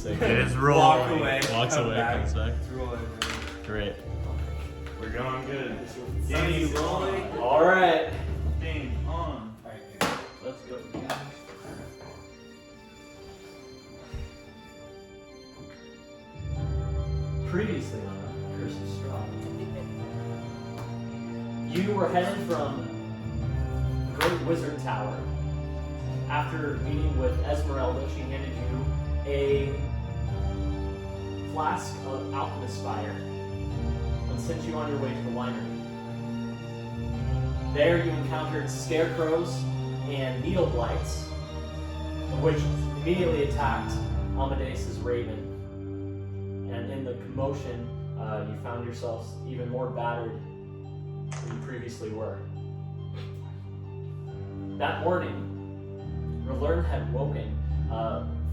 sick. It is rolling. Walk away. Walks come away, back. comes back. It's rolling. Great. We're going good. Game's rolling. All right. Game on. Let's go. Previously on Curse of Strahd, you were headed from the Great Wizard Tower. After meeting with Esmeralda, she handed you a flask of alchemist fire and sent you on your way to the winery. There you encountered scarecrows and needle blights, which immediately attacked Amadeus's raven. And in the commotion, you found yourselves even more battered than you previously were. That morning, Relern had woken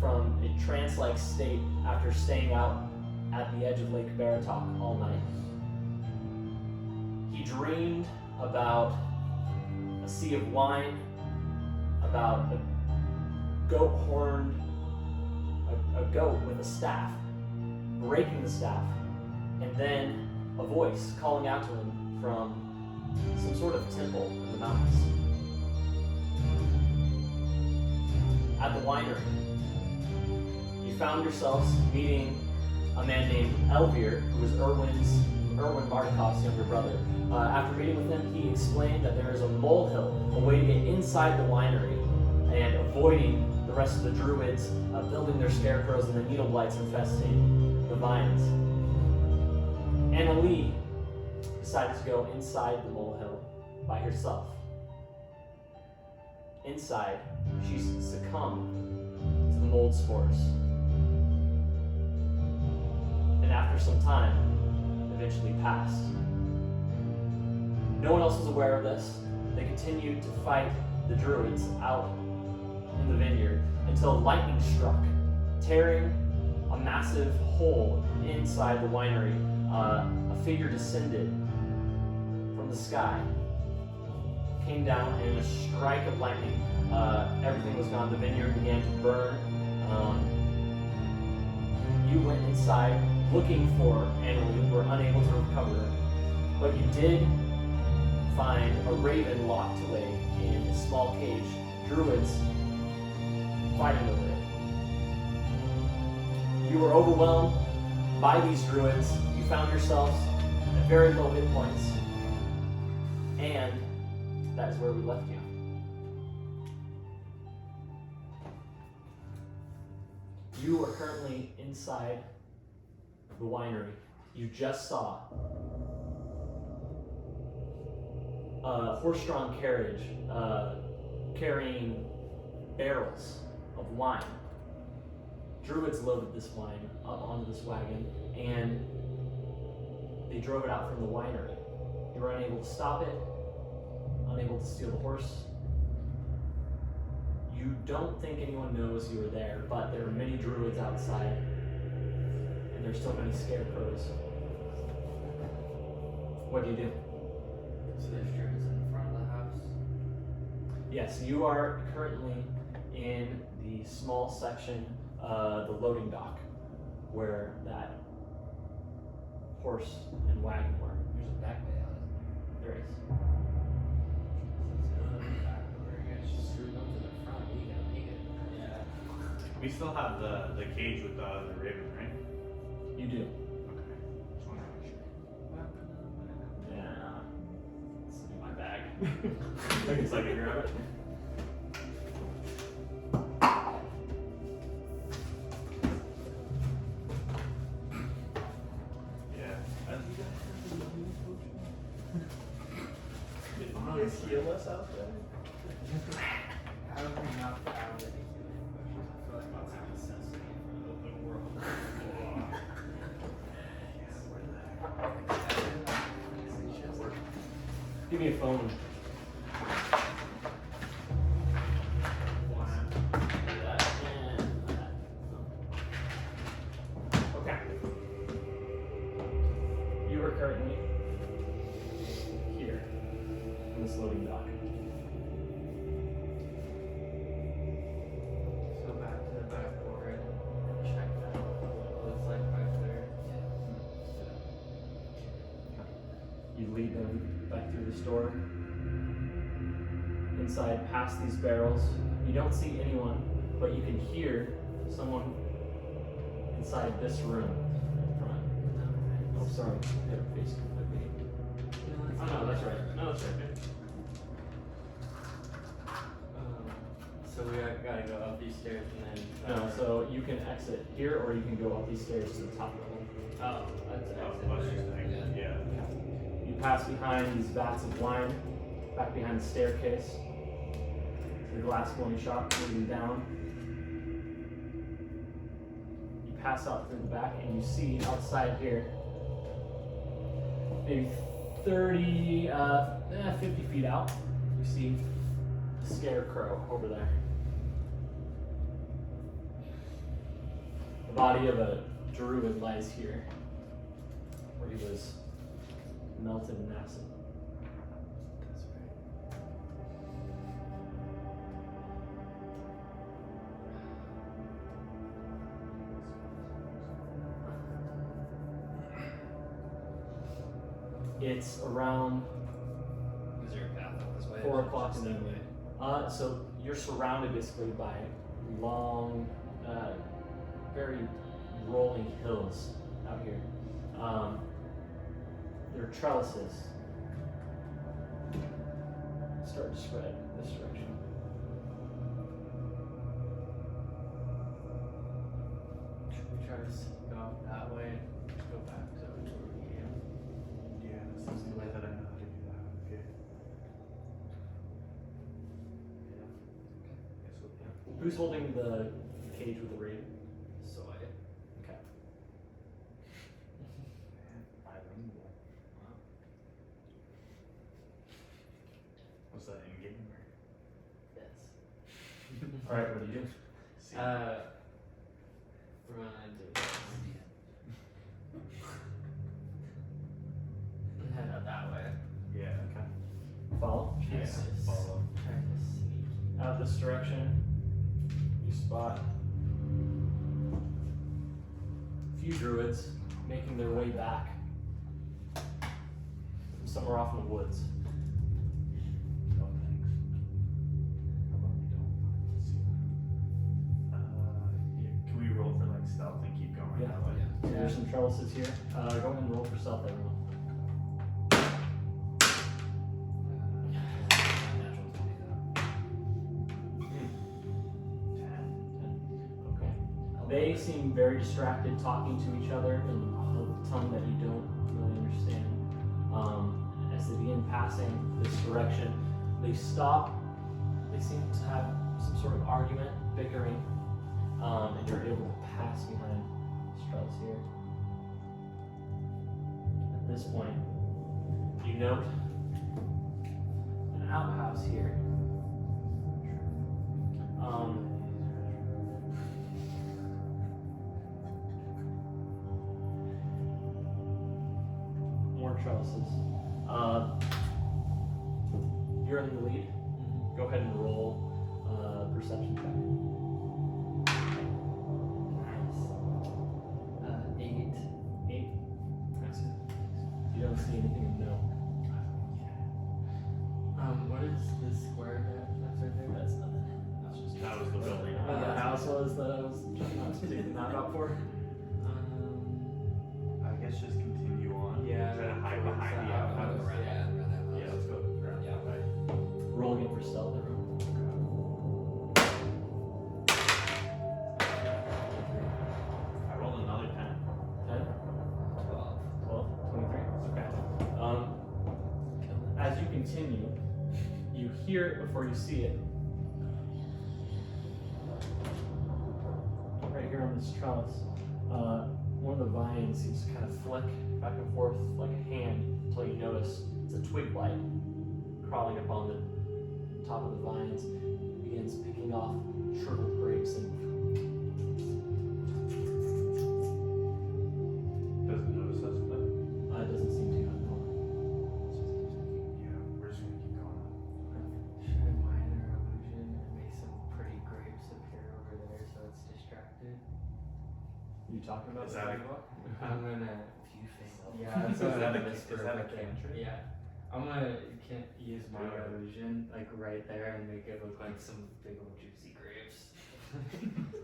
from a trance-like state after staying out at the edge of Lake Baratok all night. He dreamed about a sea of wine, about a goat with a staff, breaking the staff, and then a voice calling out to him from some sort of temple in the mountains. At the winery, you found yourselves meeting a man named Elvir, who was Erwin Martikov's younger brother. After meeting with him, he explained that there is a molehill, a way to get inside the winery and avoiding the rest of the druids building their scarecrows and the needle blights infesting the vines. Annalie decided to go inside the molehill by herself. Inside, she succumbed to the mold spores. And after some time, eventually passed. No one else was aware of this. They continued to fight the druids out in the vineyard until lightning struck, tearing a massive hole inside the winery. A figure descended from the sky, came down, and in a strike of lightning, everything was gone. The vineyard began to burn. You went inside looking for Annalie, were unable to recover her, but you did find a raven locked away in a small cage. Druids fighting over it. You were overwhelmed by these druids. You found yourselves at very low hit points, and that is where we left you. You are currently inside the winery. You just saw a horse-drawn carriage carrying barrels of wine. Druids loaded this wine up onto this wagon, and they drove it out from the winery. You were unable to stop it, unable to steal the horse. You don't think anyone knows you were there, but there are many druids outside, and there's still many scarecrows. What do you do? So there's druids in the front of the house? Yes, you are currently in the small section, the loading dock, where that horse and wagon were. There's a back bay on it. There is. We still have the cage with the other raven, right? You do. Okay. Just wanted to make sure. Yeah. It's in my bag. I guess I can grab it. Yeah. Did you guys heal us out there? I don't think enough to have any healing potions. I feel like that's a necessity for the world. Give me a phone. Okay. You are currently here in this loading dock. So back to the back door and check that. this door. Inside, past these barrels, you don't see anyone, but you can hear someone inside this room in front. Oh, sorry. Their face completely. Oh, no, that's right. No, that's right. So we gotta go up these stairs and then. No, so you can exit here, or you can go up these stairs to the top level. Oh, that's Let's just think. Yeah. You pass behind these vats of wine, back behind the staircase, to the glass blowing shop, moving down. You pass out through the back, and you see outside here, maybe 50 feet out, you see the scarecrow over there. The body of a druid lies here, where he was melted in acid. That's It's around Is there a path up this way? 4 o'clock in the evening. So you're surrounded basically by long, very rolling hills out here. There are trellises start to spread this direction. Should we try to go that way? Go back to where we came. Yeah, that's the way that I know how to do that. Okay. Yeah. Guess we'll Who's holding the cage with the raid? So I. Okay. Was that in game or? Yes. All right. What do you do? Run to head out that way. Yeah, okay. Follow. Yeah, follow. Trying to sneak. Out this direction, you spot a few druids making their way back from somewhere off in the woods. No thanks. How about we don't? Let's see. Yeah, can we roll for like stealth and keep going Yeah. that way? So there's some trellises here. Go ahead and roll for stealth, everyone. Natural 20 Okay. They seem very distracted, talking to each other in a tongue that you don't really understand. As they begin passing this direction, they stop. They seem to have some sort of argument, bickering, and you're able to pass behind Strahd here. At this point, you note an outhouse here. More trellises. You're in the lead. Go ahead and roll perception check. Nice. 8. 8. Nice. You don't see anything of note. What is this square there? That's right there? That's nothing. That was the building. The house was that I was trying not to take the map out for. I guess just continue on. Yeah. Try to hide behind the outhouse. Yeah, let's go around that way. Roll again for stealth, everyone. I rolled another 10. 10, 12. 12, 23. Okay. As you continue, you hear it before you see it. Right here on this trellis, one of the vines seems to kind of flick back and forth like a hand until you notice it's a twig blight crawling up on the top of the vines. It begins picking off shriveled grapes and Doesn't notice us, but it doesn't seem to have more. yeah, we're just gonna keep going. Should I minor illusion and make some pretty grapes appear over there so it's distracted? You talking about Is that the a- I'm gonna. Few things. Yeah, that's Is what that I'm a- whisper is that a with it. cantrip? Yeah. I'm gonna can't use my illusion like right there and make it look like some big old juicy grapes.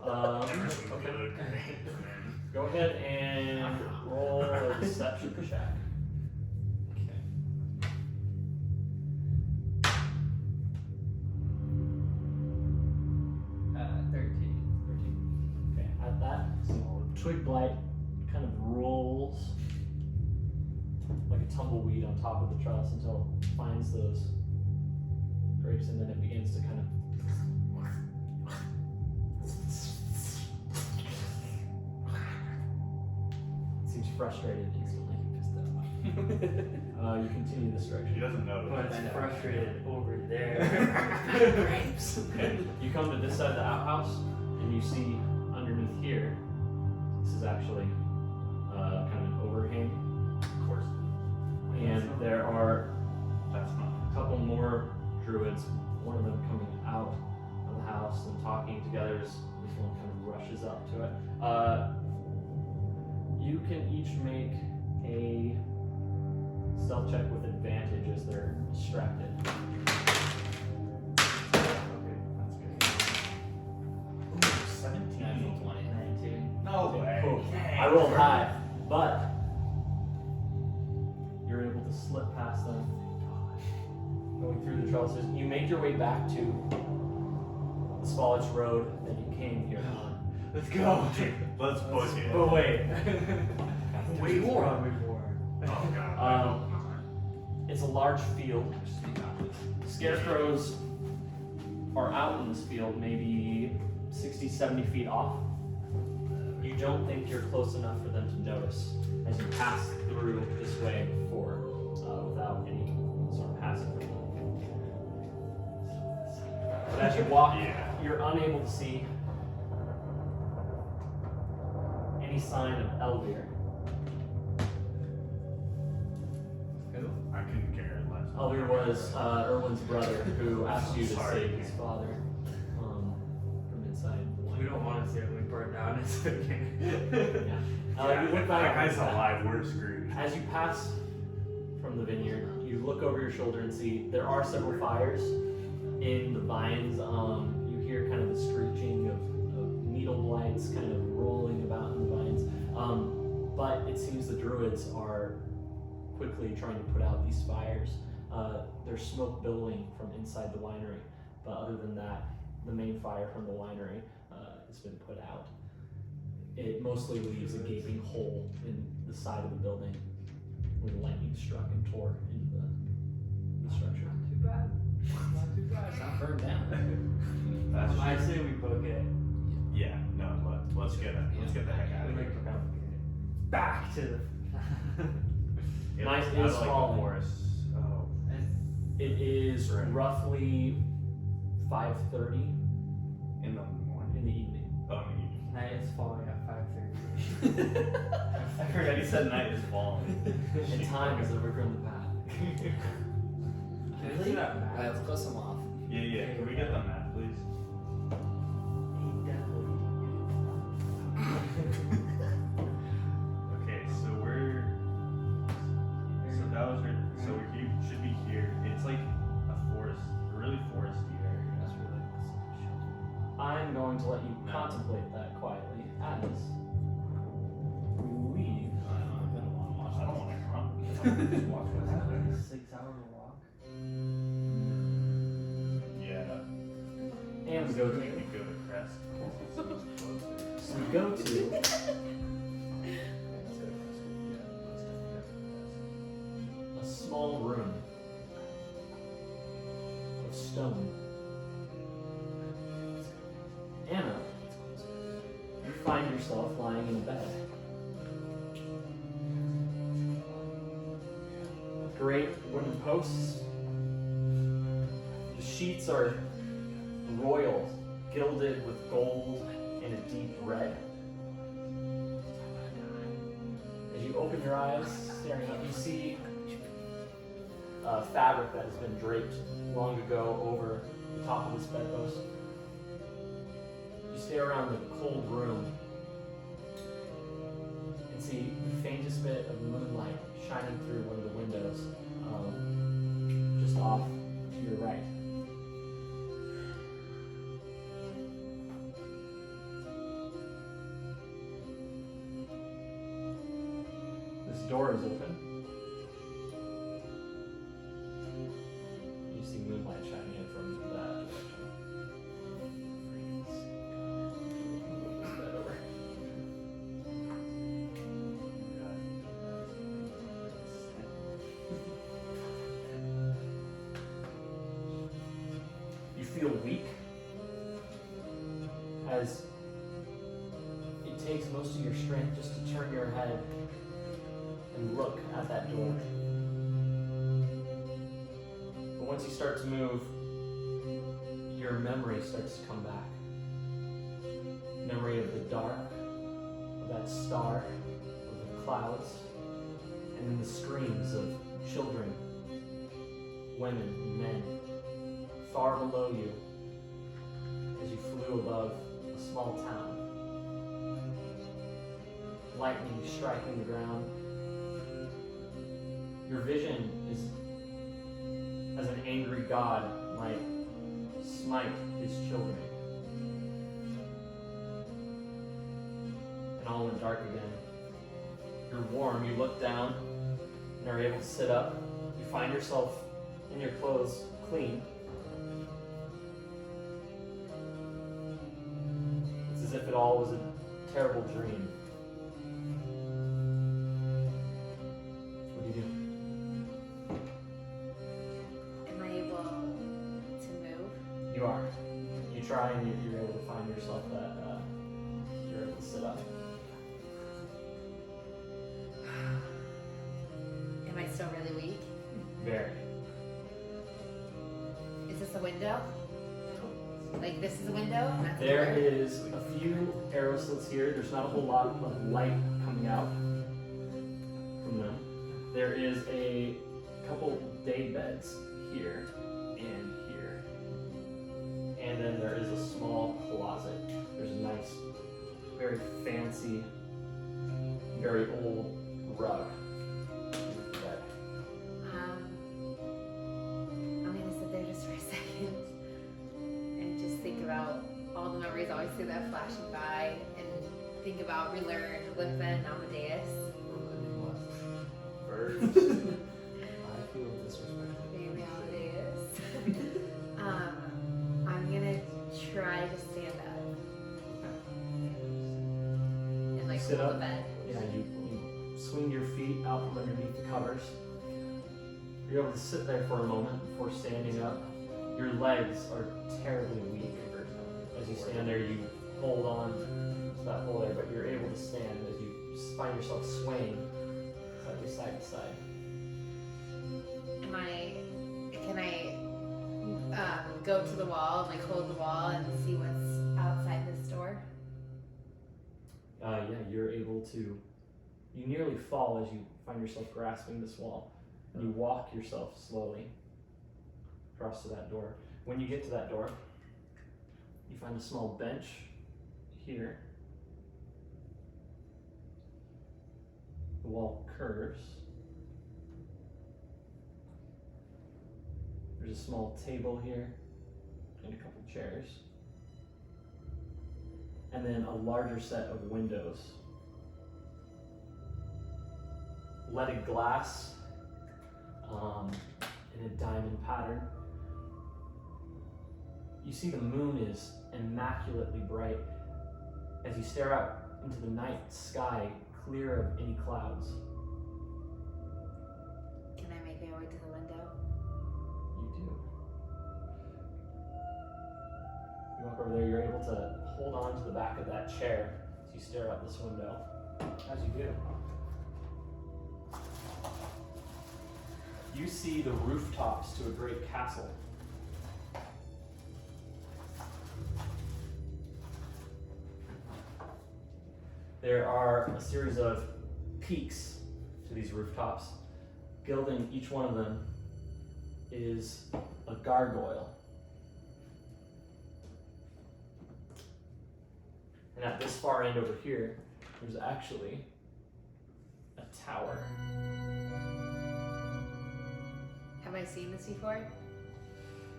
Okay. Go ahead and roll a deception check. Okay. 13. Okay, at that, twig blight kind of rolls like a tumbleweed on top of the trellis until it finds those grapes, and then it begins to kind of seems frustrated instantly. You continue this He direction. doesn't know. But I'm frustrated over there. Grapes. You come to this side of the outhouse, and you see underneath here. This is actually kind of an overhang, Of course. and there are That's not. a couple more druids. One of them coming out of the house and talking together as this one kind of rushes up to it. You can each make a stealth check with advantage as they're distracted. Okay, that's good. 17. 19. No way. Cool. I rolled high, but you're able to slip past them, going through the trellises. You make your way back to the Spallage Road that you came here on. Let's go. Let's book it. But wait, Wait more. Before. Oh god. it's a large field. Scarecrows are out in this field, maybe 60, 70 feet off. You don't think you're close enough for them to notice as you pass through this way before, without any sort of passing from them. But as you walk, you're unable to see any sign of Elvir. Who? I couldn't care less. Elvir was Erwin's brother who asked you to Sorry. save his father from inside the We wine. don't want to see it when we burn down his game. Yeah. You look If back that guy's at that. alive, we're screwed. As you pass from the vineyard, you look over your shoulder and see there are several fires in the vines. You hear kind of the screeching of needle blights kind of rolling about in the vines. But it seems the druids are quickly trying to put out these fires. There's smoke billowing from inside the winery, but other than that, the main fire from the winery has been put out. It mostly leaves a gaping hole in the side of the building where the lightning struck and tore into the structure. Not too bad. Not too bad. It's not burned down. That's I true. say we book it. Yeah, no, let's get the heck out We of make here. the complicated. Back to the. Mine I is like falling. the forest. Oh. It is Right. roughly 5:30 In the morning. in the evening. Oh, in the evening. Night is falling at 5:30. I forgot you said night is falling. And time has overgrown the path. Can I see that map? Alright, let's close them off. Yeah. Can we get the map, please? He definitely. Okay, so we're. So that was our. So we should be here. It's like a forest, a really foresty area. That's really I'm going to let you No. contemplate that quietly as we leave. I don't know, I've been a long watch. I don't want to come. I wanna just watch what's happening. 6-hour walk. Yeah. And we go to Make me go to Crest. So we go to a small room of stone. Anna, you find yourself lying in a bed. Great wooden posts. The sheets are royal, gilded with gold and a deep red. As you open your eyes, staring up, you see fabric that has been draped long ago over the top of this bedpost. You stare around the cold room and see the faintest bit of moonlight shining through one of the windows. off to your right. This door is open. You see moonlight shining in from that direction. Move this bed over. You feel weak as it takes most of your strength just to turn your head and look at that door. But once you start to move, your memory starts to come back. Memory of the dark, of that star, of the clouds, and then the screams of children, women, and men, far below you as you flew above a small town. Lightning striking the ground. Your vision is as an angry god might smite his children. And all went dark again. You're warm, you look down and are able to sit up. You find yourself in your clothes clean. It's as if it all was a terrible dream. What do you do? Am I able to move? You are. You try and you're able to find yourself that you're able to sit up. Am I still really weak? Very. Is this a window? Like this is a window? And that's a There door? is a few arrow slits here. There's not a whole lot of light coming out from them. There is a couple day beds here and here. And then there is a small closet. There's a nice, very fancy, very old rug. Bed. I'm gonna sit there just for a second and just think about all the memories I always see that flashing by and think about relearn Lipton, Amadeus. Birds. I feel disrespected. Maybe Amadeus. I'm gonna try to stand up and like Sit hold up? the bed. Yeah, you swing your feet out from underneath the covers. You're able to sit there for a moment before standing up. Your legs are terribly weak. As you stand there, you hold on to that hole there, but you're able to stand as you find yourself swaying side to side. Can I go to the wall and like hold the wall and see what's outside this door? Yeah, you're able to. You nearly fall as you find yourself grasping this wall. And you walk yourself slowly across to that door. When you get to that door, you find a small bench here. The wall curves. There's a small table here and a couple chairs. And then a larger set of windows. Leaded glass in a diamond pattern. You see the moon is immaculately bright as you stare out into the night sky, clear of any clouds. Can I make my way to the window? You do. You walk over there, you're able to hold on to the back of that chair as you stare out this window. As you do, you see the rooftops to a great castle. There are a series of peaks to these rooftops. Gilding each one of them is a gargoyle. And at this far end over here, there's actually a tower. Have I seen this before?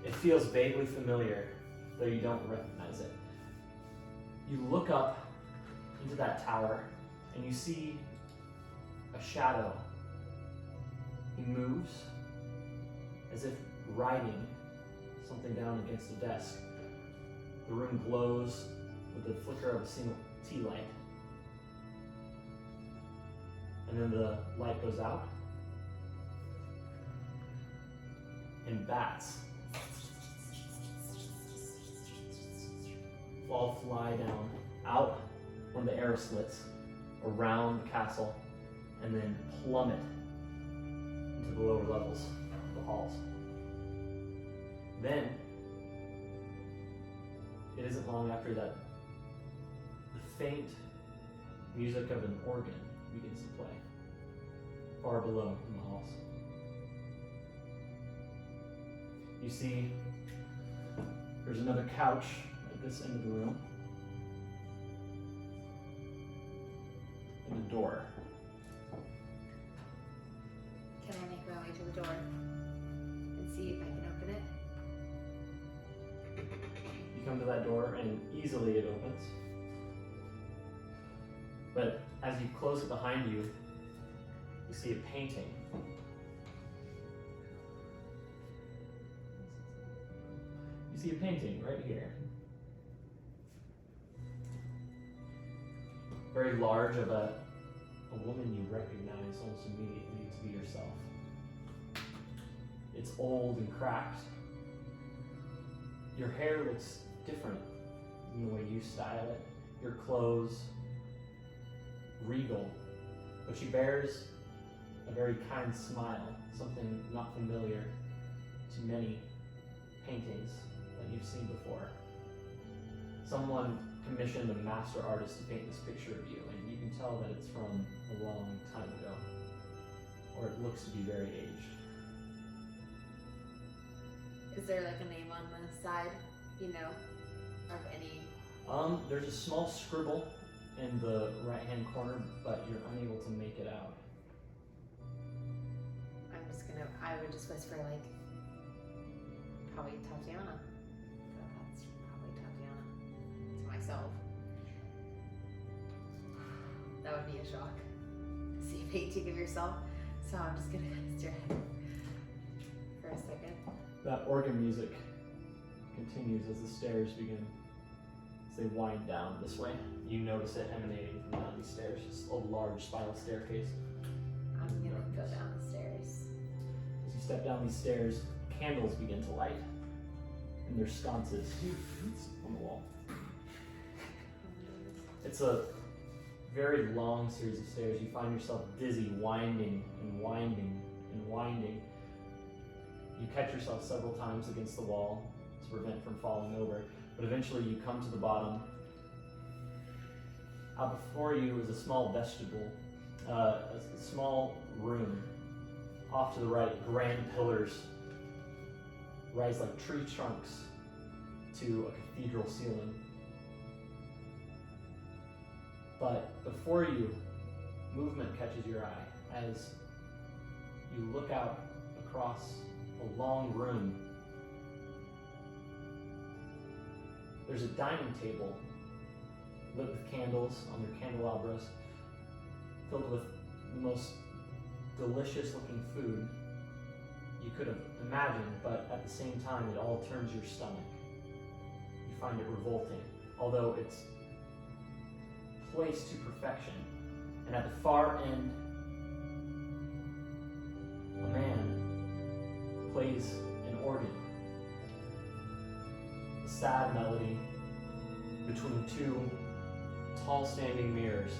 It feels vaguely familiar, though you don't recognize it. You look up into that tower, and you see a shadow. He moves as if writing something down against a desk. The room glows with the flicker of a single tea light. And then the light goes out, and bats all fly down out one of the arrow slits around the castle and then plummet into the lower levels of the halls. Then, it isn't long after that the faint music of an organ begins to play far below in the halls. You see there's another couch at this end of the room and a door. Can I make my way to the door and see if I can open it? You come to that door and easily it opens. But as you close it behind you, you see a painting. You see a painting right here. Very large, of a woman you recognize almost immediately to be yourself. It's old and cracked. Your hair looks different in the way you style it. Your clothes, regal. But she bears a very kind smile, something not familiar to many paintings that you've seen before. Someone commissioned a master artist to paint this picture of you, and you can tell that it's from a long time ago, or it looks to be very aged. Is there like a name on the side, you know, of any? There's a small scribble in the right-hand corner, but you're unable to make it out. I would just whisper like, probably Tatiana. That's probably Tatiana to myself. That would be a shock. See a painting of yourself. So I'm just gonna stare at it for a second. That organ music continues as the stairs begin, as they wind down this way. You notice it emanating from down these stairs. It's a large spiral staircase. I'm gonna go down the stairs. As you step down these stairs, candles begin to light, and there's sconces on the wall. It's a very long series of stairs. You find yourself dizzy, winding and winding and winding. You catch yourself several times against the wall to prevent from falling over, but eventually you come to the bottom. Out before you is a small vestibule, a small room. Off to the right, grand pillars rise like tree trunks to a cathedral ceiling. But before you, movement catches your eye as you look out across a long room. There's a dining table lit with candles on their candelabras, filled with the most delicious looking food you could have imagined, but at the same time it all turns your stomach. You find it revolting, although it's placed to perfection. And at the far end, a man plays an organ. A sad melody between two tall standing mirrors.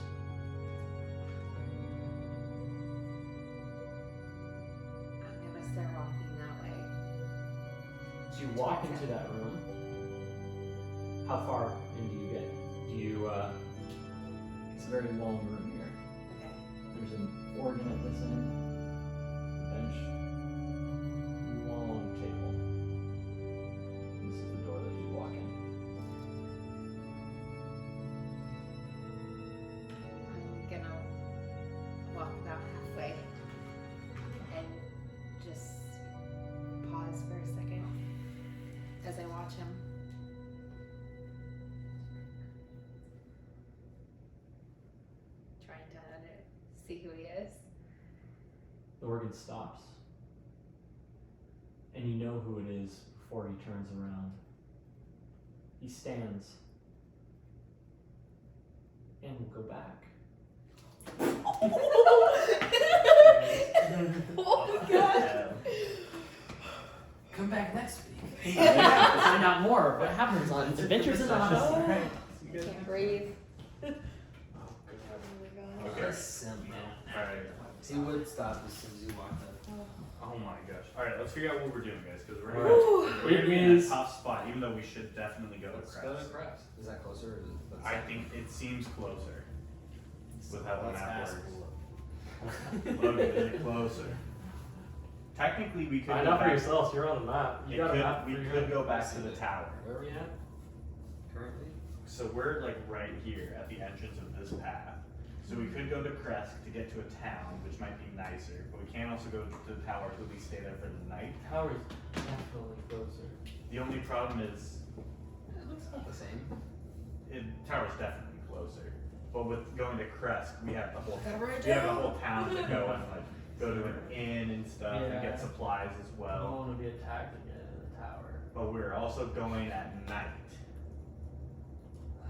I'm gonna start walking that way. As you walk into that room, how far in do you get? It's a very long room here. Okay. There's an organ at this end, bench, long table. And this is the door that you walk in. I'm gonna walk about halfway and just organ stops. And you know who it is before he turns around. He stands and will go back. Oh my god! Come back next week. Yeah, to find out more of what happens on Adventures in Ottawa. Can't breathe. Okay. That's simple. Alright. He would stop as soon as you walked up. Oh my gosh. Alright, let's figure out what we're doing, guys, because we're Alright. gonna be in It a is- tough spot, even though we should definitely go to Let's go to Crest. Crest. Is that closer? Or is it, I think it seems closer with how the let's map ask. works. Logan, is it closer? Technically, we could Find go out for back. yourselves. You're on the map. You got a map. We for your- could go back to the tower. Where are we at? Currently? So we're like right here at the entrance of this path. So we could go to Crest to get to a town, which might be nicer, but we can't also go to the tower to at least stay there for the night. Tower's definitely closer. The only problem is, It looks about the same. tower's definitely closer. But with going to Crest, we have the whole Gotta write it we have the down. whole town to go and like go to an inn and stuff and Yeah. get supplies as I well. don't want to be attacked again in the tower. But we're also going at night.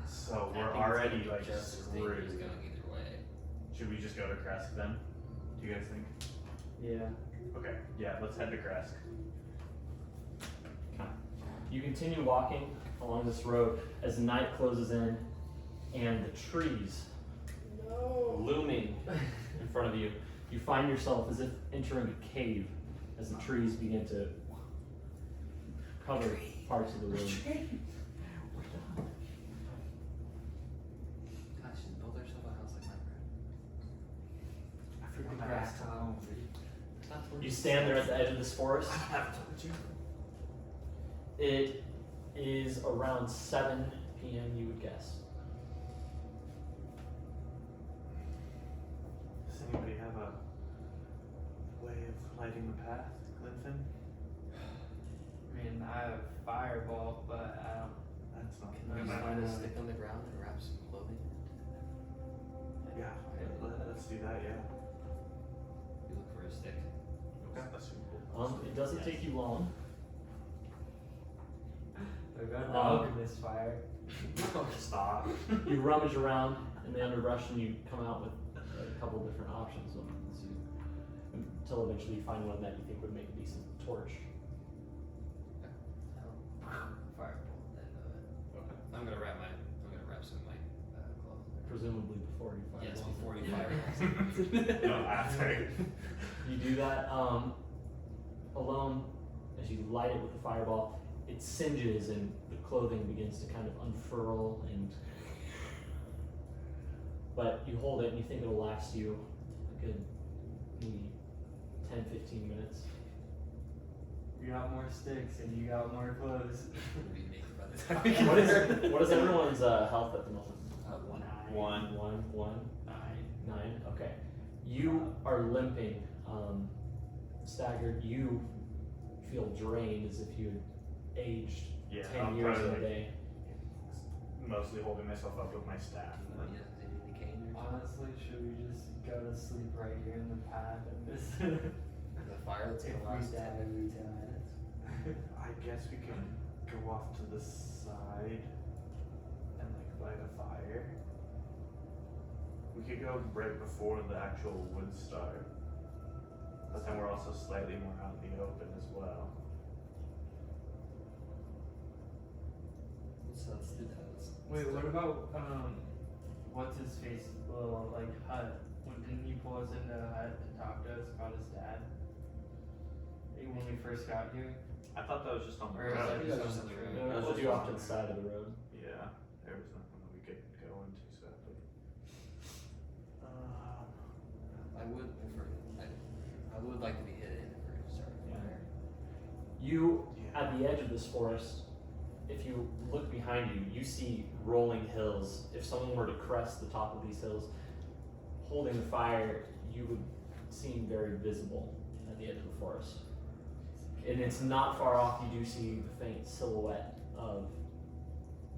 So I we're think it's already gonna be like just as dangerous screwed. going either way. Should we just go to Crest then? Do you guys think? Yeah. Okay, yeah, let's head to Crest. You continue walking along this road as night closes in, and the trees looming in front of you. You find yourself as if entering a cave as the trees begin to cover parts of the room. Gosh, should build ourselves a house like Minecraft. I forgot my my ass ass. You stand there at the edge of this forest. It is around 7 p.m., you would guess. Does anybody have a way of lighting the path, Clinton? I mean, I have fireball, but I don't. That's not Can we good. find a stick on the ground and wrap some clothing? Yeah, let's do that, yeah. You look for a stick. That's super cool. It doesn't take you long. I got dog in this fire. Stop. You rummage around in the underbrush and you come out with a couple different options until eventually you find one that you think would make a decent torch. Fireball. I'm gonna wrap some of my clothes. Presumably before you find Yes, one. before you fire. No, after. You do that alone as you light it with the fireball. It singes and the clothing begins to kind of unfurl but you hold it and you think it'll last you a good maybe 10-15 minutes. You got more sticks and you got more clothes. We'll be naked by the time we get there. What is everyone's health at the moment? One. One. 9. Okay. You are limping, staggered. You feel drained as if you had aged Yeah, 10 I'm years in probably a day. mostly holding myself up with my staff. Yeah, is it any cane or something? Honestly, should we just go to sleep right here in the path and this? The fire that's gonna last every 10 minutes. I guess we could go off to the side and like light a fire. We could go right before the actual wood start, but then we're also slightly more out in the open as well. So let's do that. Wait, what about what's his face little like hut? Didn't he pull us into a hut to talk to us about his dad? When we first got here? I thought that was just on the Or is road. that Yeah, just just on the on the road? road. It pulled you off to the side of the road. Yeah, there was nothing that we could go into, sadly. I would prefer. I would like to be hidden if we're starting a fire. You, at the edge of this forest, if you look behind you, you see rolling hills. If someone were to crest the top of these hills, holding the fire, you would seem very visible at the edge of the forest. And it's not far off, you do see the faint silhouette of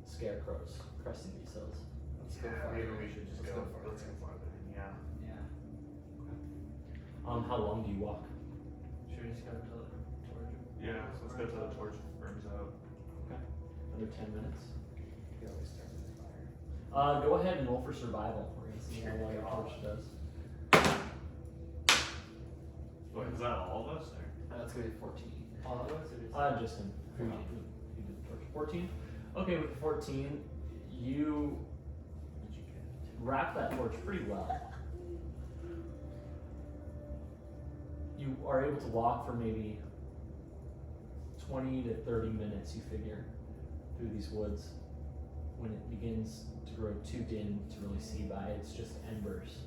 scarecrows cresting these hills. Let's go Yeah, farther. maybe we should just Let's go. go farther. Let's go farther. Yeah. Yeah. How long do you walk? Should we just go until the torch? Yeah, so let's go till the torch burns out. Under 10 minutes. We always start with fire. Go ahead and roll for survival. We're gonna see how well your torch does. Wait, is that all of us? Or? That's gonna be 14. All of us or just? Just him. Who did the torch? 14. Okay, with the 14, you wrap that torch pretty well. You are able to walk for maybe 20 to 30 minutes, you figure, through these woods. When it begins to grow too dim to really see by, it's just embers.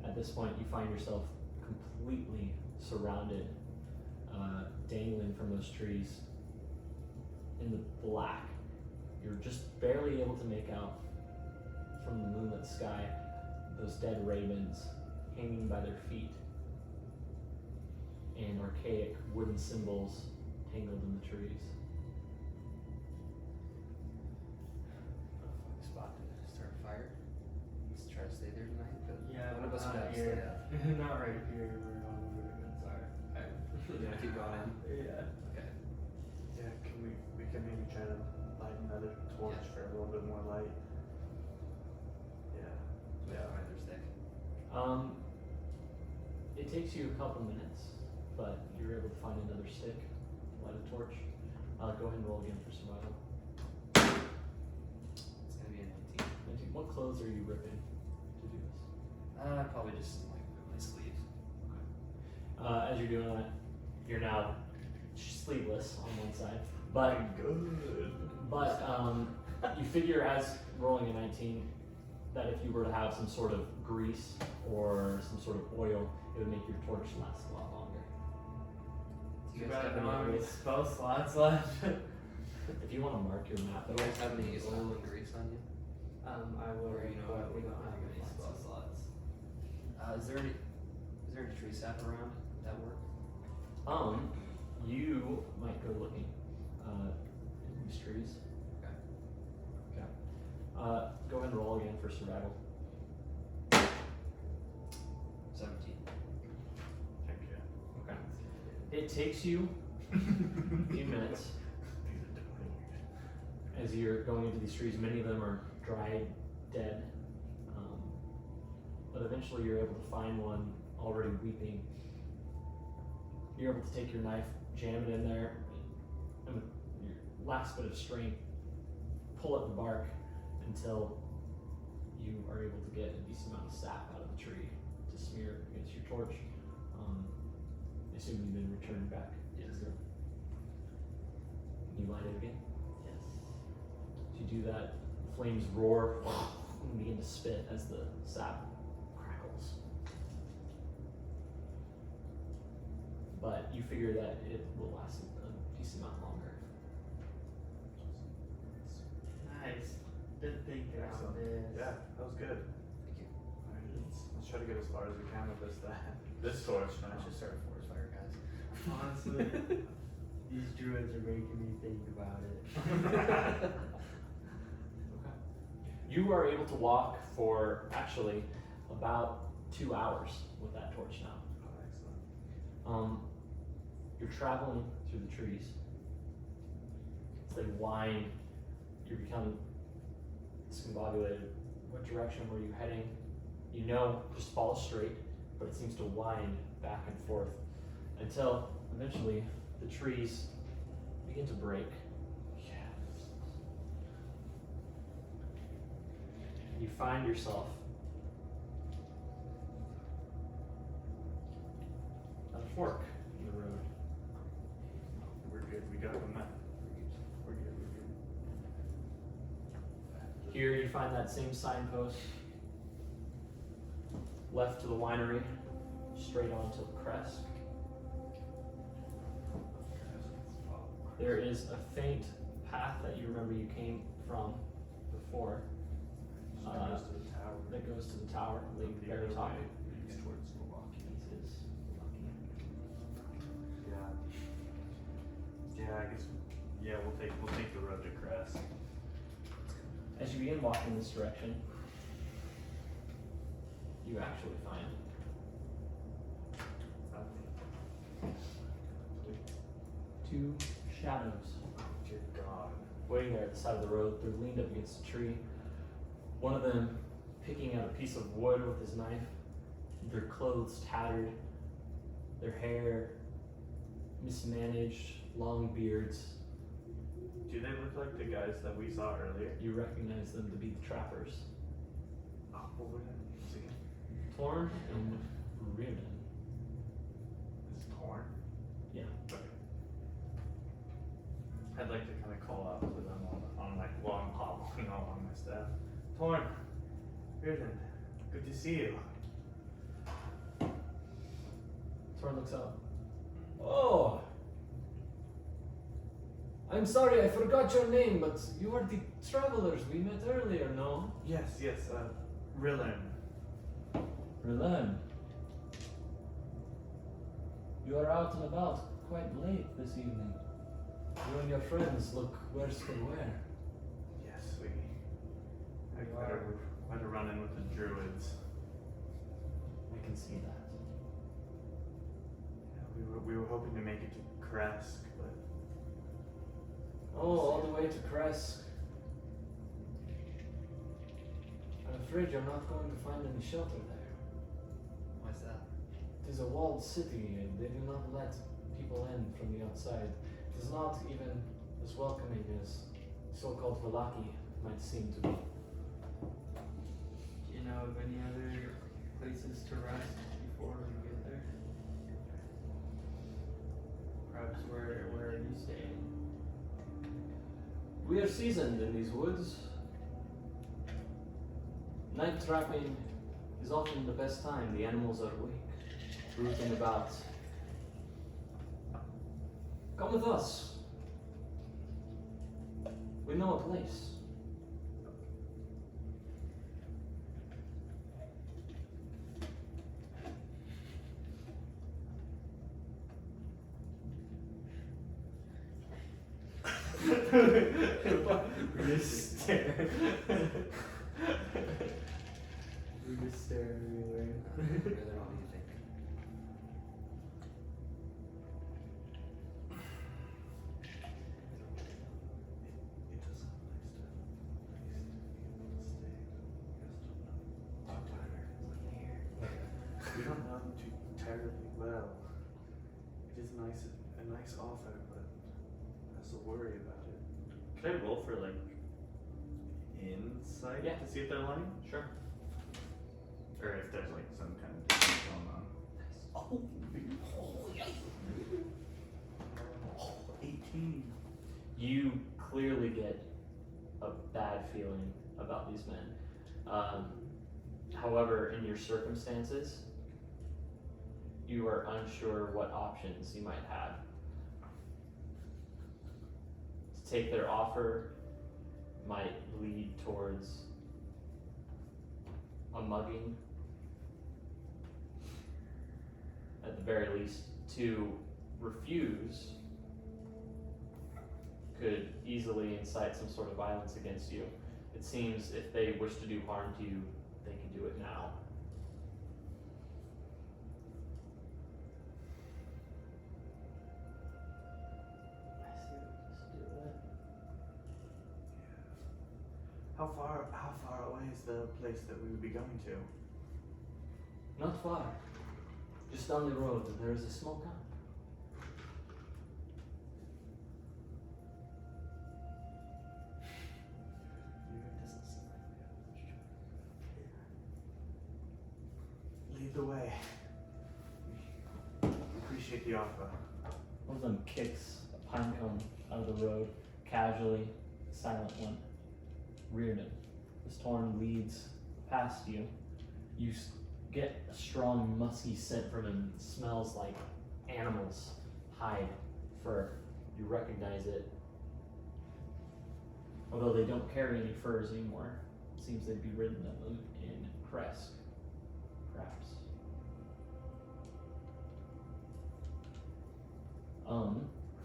At this point, you find yourself completely surrounded, dangling from those trees in the black. You're just barely able to make out from the moonlit sky those dead ravens hanging by their feet and archaic wooden symbols tangled in the trees. Spot to start a fire. Let's try to stay there tonight, but Yeah, one of but us would not have to stay here. up. Not right here. We're on where the guns are. You wanna keep going in? Yeah. Okay. Yeah, can we can maybe try to light another torch for a little bit more light. Yeah. We have another stick. It takes you a couple minutes, but you're able to find another stick, light a torch. Go ahead and roll again for survival. It's gonna be an 18. What clothes are you ripping to do this? Probably just like my sleeves. As you're doing that, you're now sleeveless on one side, but you figure as rolling a 19 that if you were to have some sort of grease or some sort of oil, it would make your torch last a lot longer. Do Too you guys bad I have don't have any any oil? spell slots left. If you want to mark your map, Do you guys have any oil and grease on you? I will. Or, you know, but we we don't don't have have any any spell slots. slots. Is there any tree sap around that work? You might go looking in these trees. Okay. Go ahead and roll again for survival. 17. Heck yeah. Okay. It takes you a few minutes as you're going into these trees. Many of them are dried, dead, but eventually you're able to find one already weeping. You're able to take your knife, jam it in there, and with your last bit of strength, pull at the bark until you are able to get a decent amount of sap out of the tree to smear against your torch. I assume you've been returned back. Yes. You light it again? Yes. As you do that, flames roar and begin to spit as the sap crackles. But you figure that it will last a decent amount longer. Nice. Good thinking on Excellent. this. Yeah, that was good. Thank you. Alright, let's try to get as far as we can with this torch now. Let's just start a forest fire, guys. Honestly, these druids are making me think about it. Okay. You are able to walk for actually about 2 hours with that torch now. Oh, excellent. You're traveling through the trees. As they wind, you're becoming discombobulated. What direction were you heading? You know, just follow straight, but it seems to wind back and forth until eventually the trees begin to break. And you find yourself at a fork in the road. We're good. We got them. We're good. Here you find that same signpost. Left to the winery, straight on to the crest. There is a faint path that you remember you came from before Goes to the tower. that goes to the tower, leading to the very top. Leads towards Milwaukee. This is lucky. Yeah. Yeah, I guess. Yeah, we'll take the road to Crest. As you begin walking this direction, you actually find two shadows Dear God. waiting there at the side of the road. They're leaned up against a tree. One of them picking out a piece of wood with his knife. Their clothes tattered. Their hair mismanaged. Long beards. Do they look like the guys that we saw earlier? You recognize them to be the trappers. Oh, what were their names again? Torn and Reardon. Is it Torn? Yeah. Okay. I'd like to kind of call out to them on like long hop, along my staff. Torn, Reardon, good to see you. Torn looks up. Oh! I'm sorry, I forgot your name, but you are the travelers we met earlier, no? Yes, Rillen. Relan. You are out and about quite late this evening. You and your friends look worse for wear. Yes, we had quite a run in with the druids. I can see that. Yeah, we were hoping to make it to Kresk, but Oh, all the way to Kresk. I'm afraid you're not going to find any shelter there. Why's that? It is a walled city, and they do not let people in from the outside. It is not even as welcoming as so-called Valaki might seem to be. Do you know of any other places to rest before we get there? Perhaps where are you staying? We are seasoned in these woods. Night trapping is often the best time. The animals are awake, rooting about. Come with us. We know a place. We just stare. We just stare everywhere. Really, what do you think? it does sound nice to be able to stay. We don't know them too terribly well. It is a nice offer, but I also worry about it. Can I roll for like insight Yeah. to see if they're lying? Sure. Or if there's like some kind of difference going on. Oh, 18. You clearly get a bad feeling about these men. However, in your circumstances, you are unsure what options you might have. To take their offer might lead towards a mugging. At the very least, to refuse could easily incite some sort of violence against you. It seems if they wish to do harm to you, they can do it now. I see what you just do with it. How far away is the place that we would be going to? Not far. Just down the road, there is a small camp. Lead the way. We appreciate the offer. One of them kicks a pine cone out of the road, casually, silent one. Reardon. This Torn leads past you. You get a strong, musky scent from him. It smells like animals, hide, fur. You recognize it. Although they don't carry any furs anymore. It seems they'd be ridden of them in Kresk, perhaps.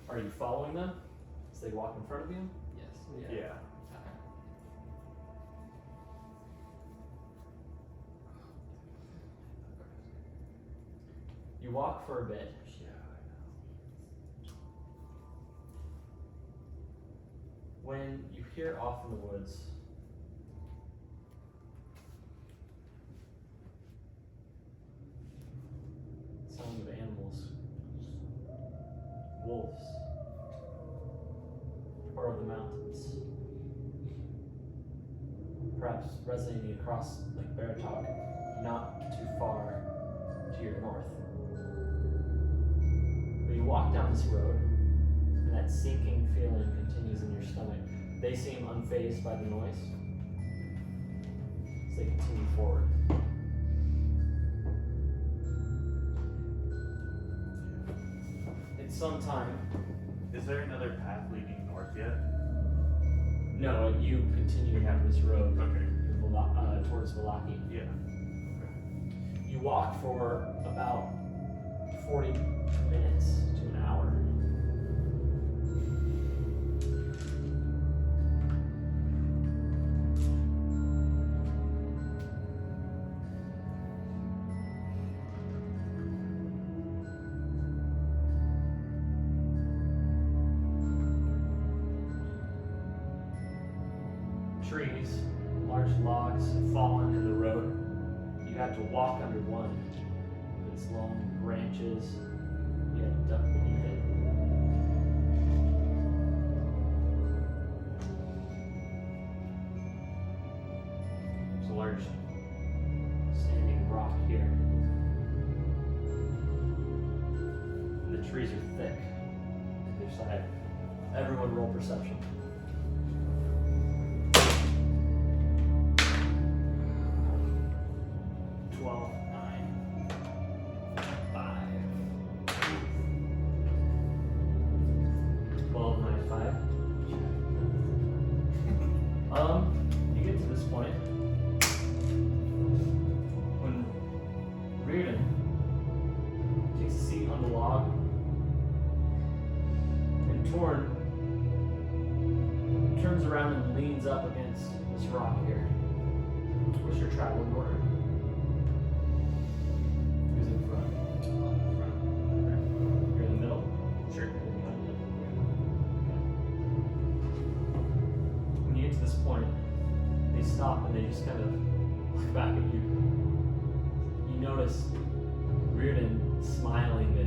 Are you following them as they walk in front of you? Yes. Yeah. Okay. You walk for a bit. and you hear off in the woods sound of animals, wolves, or of the mountains, perhaps resonating across Lake Baratok, not too far to your north. But you walk down this road, and that sinking feeling continues in your stomach. They seem unfazed by the noise as they continue forward. It's some time. Is there another path leading north yet? No, you continue down this road Okay. towards Valaki. Yeah. You walk for about 40 minutes to an hour. Trees, large logs have fallen in the road. You had to walk under one with its long branches. You had to duck beneath it. There's a large standing rock here. And the trees are thick on either side. Everyone roll perception. 12, 9, 5. 12, 9, 5. You get to this point when Reardon takes a seat on the log and Torn turns around and leans up against this rock here. What's your traveling order? Who's in front? You're in the middle? Sure. You're behind it? Okay. When you get to this point, they stop and they just kind of look back at you. You notice Reardon smiling, a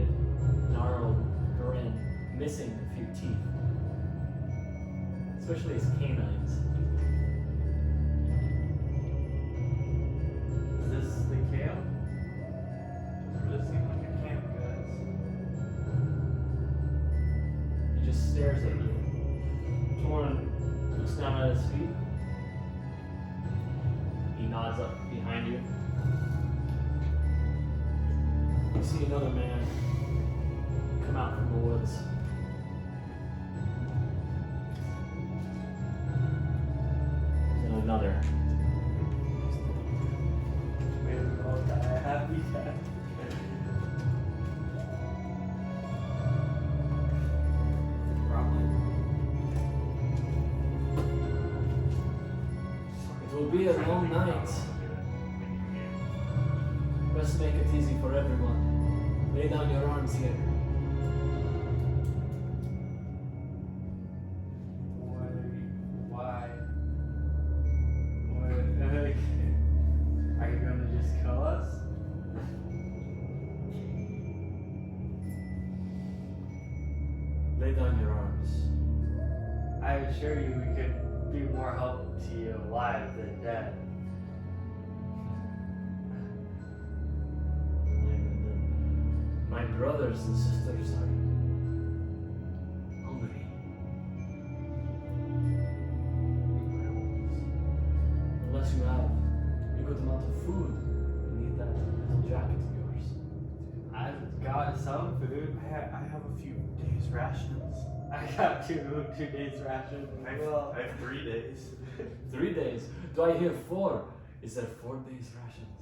gnarled grin, missing a few teeth. Especially his canines. Is this the camp? Doesn't really seem like a camp, guys. He just stares at you. Torn looks down at his feet. He nods up behind you. You see another man come out from the woods. And another. We all die a happy death. Probably. It will be a long night. Best make it easy for everyone. Lay down your arms here. Why? What? Are you gonna just kill us? Lay down your arms. I assure you we could be more help to you alive than dead. My brothers and sisters are hungry. Unless you have a good amount of food, you need that little jacket of yours. I've got some food. I have a few days rations. I got two days ration. I have 3 days. 3 days. Do I hear 4? Is there 4 days rations?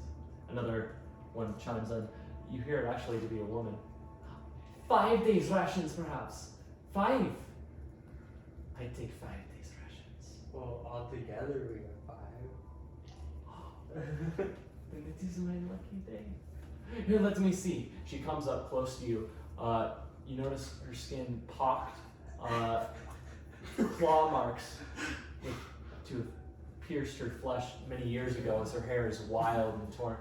Another one chimes in. You hear it actually to be a woman. 5 days rations, perhaps. 5. I take 5 days rations. Well, altogether we got 5. Then it is my lucky day. Here, let me see. She comes up close to you. You notice her skin pocked claw marks to have pierced her flesh many years ago as her hair is wild and torn.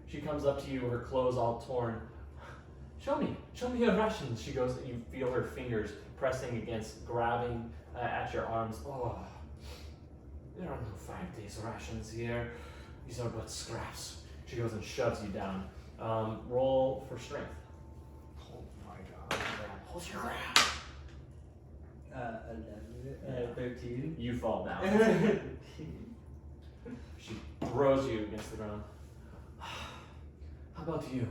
She comes up to you, her clothes all torn. Show me your rations. She goes, and you feel her fingers pressing against, grabbing at your arms. Oh, there are no 5 days rations here. These are but scraps. She goes and shoves you down. Roll for strength. Oh my god. Hold your ground. 13. You fall down. She throws you against the ground. How about you?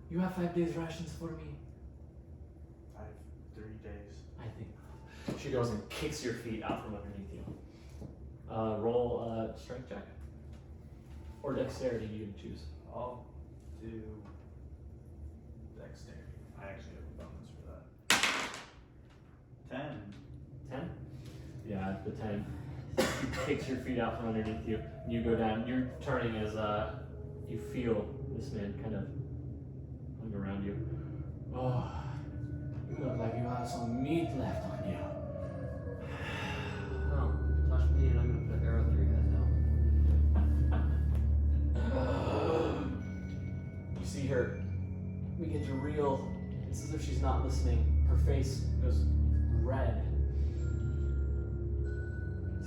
You have 5 days rations for me? I have 3 days. I think. She goes and kicks your feet out from underneath you. Roll a strength check. Or dexterity, you can choose. I'll do dexterity. I actually have a bonus for that. 10. 10? Yeah, the 10. She kicks your feet out from underneath you. And you go down. You're turning as you feel this man kind of hung around you. Oh, you look like you have some meat left on you. Oh, touch me and I'm gonna put an arrow through your head now. You see her begin to reel. It's as if she's not listening. Her face goes red.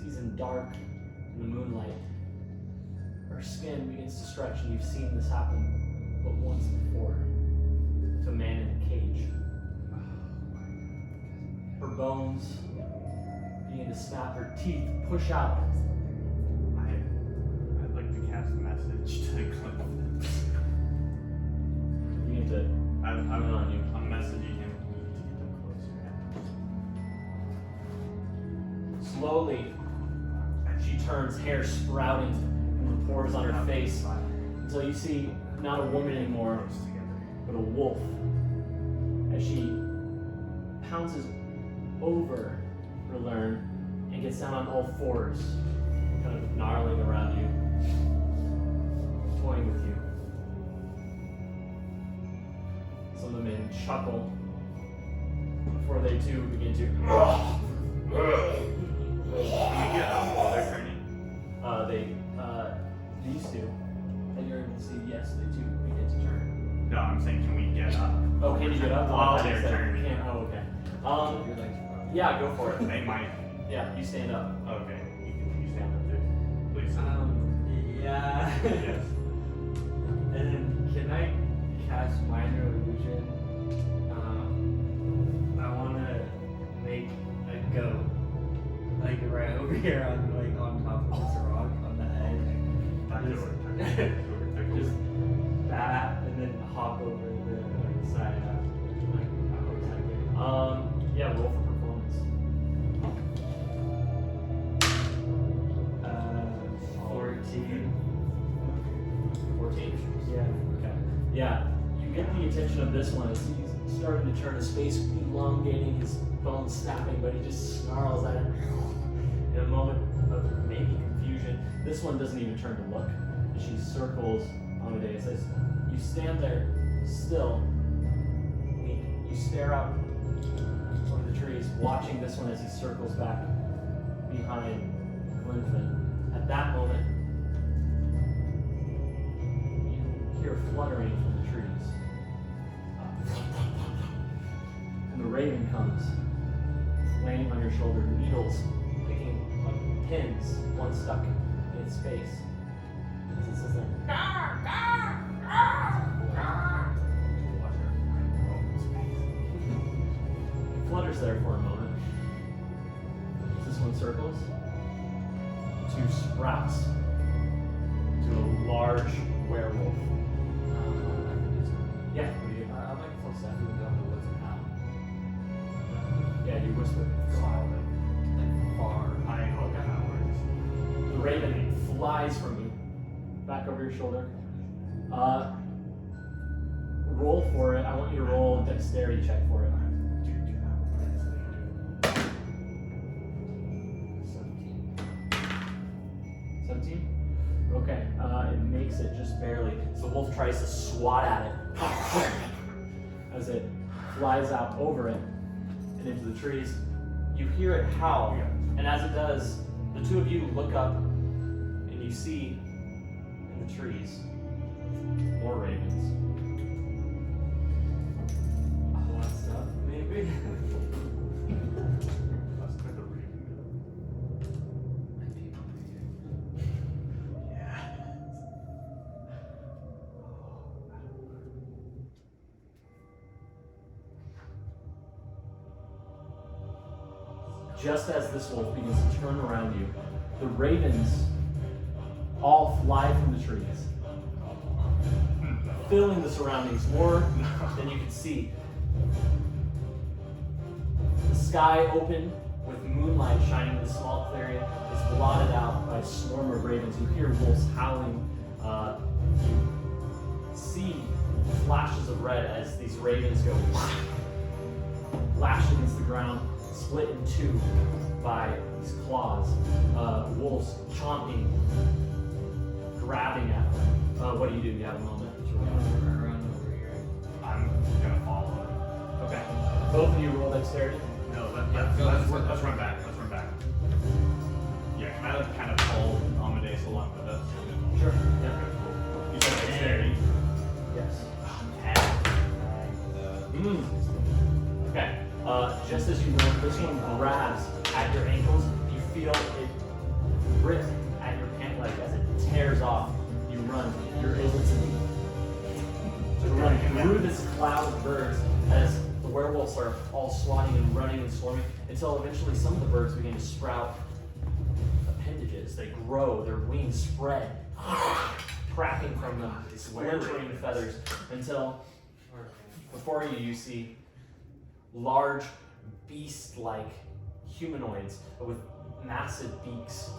She's in dark in the moonlight. Her skin begins to stretch, and you've seen this happen but once before to a man in a cage. Her bones begin to snap, her teeth push out. I'd like to cast a message to Glenn. Begin to I'm on you. I'm messaging him to get them closer. Slowly, she turns, hair sprouting from the pores on her face, until you see not a woman anymore, but a wolf, as she pounces over Relern and gets down on all fours, kind of gnarling around you, toying with you. Some of the men chuckle before they too begin to. Can we get up while they're turning? These two, and you're able to see, yes, they too begin to turn. No, I'm saying can we get up? Oh, can you get up? While I they're said- turning. can't- Oh, okay. Your legs are broken. Yeah, go for it. They might. Yeah, you stand up. Okay. You stand up too. Please. Yeah. Yes. And then can I cast minor illusion? I wanna make a goat. Like right over here on top of this rock on the edge. Just that and then hop over the side after. Yeah, roll for performance. 14. 14. Yeah. Okay. Yeah, you get the attention of this one as he's starting to turn, his face elongating, his bones snapping, but he just snarls at it. In a moment of maybe confusion, this one doesn't even turn to look. And she circles Amadeus. As you stand there, still, weak. You stare out one of the trees, watching this one as he circles back behind Glenfin. At that moment, you hear fluttering from the trees. And the raven comes, laying on your shoulder, needles picking like pins, one stuck in its face. As it says there, it flutters there for a moment. As this one circles, two sprouts to a large werewolf. Yeah, what do you do? I'd like to tell Stephanie to go in the woods and howl. Yeah, you whisper. Like far. I hope that works. The raven flies from you, back over your shoulder. Roll for it. I want you to roll a dexterity check for it. 17? Okay, it makes it just barely. So the wolf tries to swat at it as it flies out over it and into the trees. You hear it howl, and as it does, the two of you look up and you see in the trees more ravens. What's up? Maybe. That's quite the reading. Yeah. Just as this wolf begins to turn around you, the ravens all fly from the trees, filling the surroundings more than you can see. The sky open with moonlight shining in the small clearing is blotted out by a swarm of ravens. You hear wolves howling. You see flashes of red as these ravens go lash against the ground, split in two by these claws. Wolves chomping, grabbing at them. What do? You have a moment to Run over here. I'm gonna follow it. Okay. Both of you roll dexterity. No, let's run back. Let's run back. Yeah, can I kind of pull Amadeus along with us? Sure. Yeah. Yeah. Cool. You said dexterity. Yes. 10. Okay. Just as you know, this one grabs at your ankles. You feel it rip at your pant leg as it tears off. You run. You're able to run through this cloud of birds as the werewolves are all swatting and running and swarming until eventually some of the birds begin to sprout appendages. They grow, their wings spread, cracking from them, splintering feathers until before you see large beast-like humanoids with massive beaks.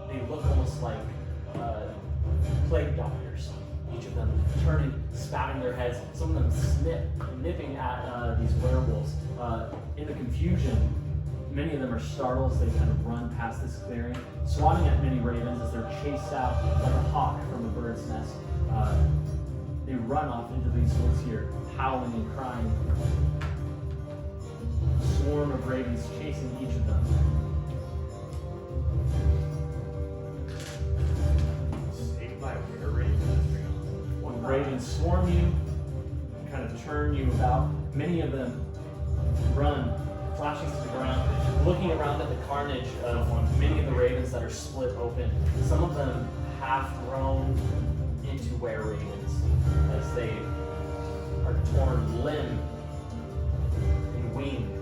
They look almost like plague doctors. Each of them turning, spouting their heads. Some of them nipping at these werewolves. In the confusion, many of them are startled as they kind of run past this clearing, swatting at many ravens as they're chased out like a hawk from a bird's nest. They run off into these woods here, howling and crying. A swarm of ravens chasing each of them. Saved by a Winery. When ravens swarm you, and kind of turn you about, many of them run, flashing to the ground, looking around at the carnage of many of the ravens that are split open. Some of them have grown into were-ravens as they are torn limb and wing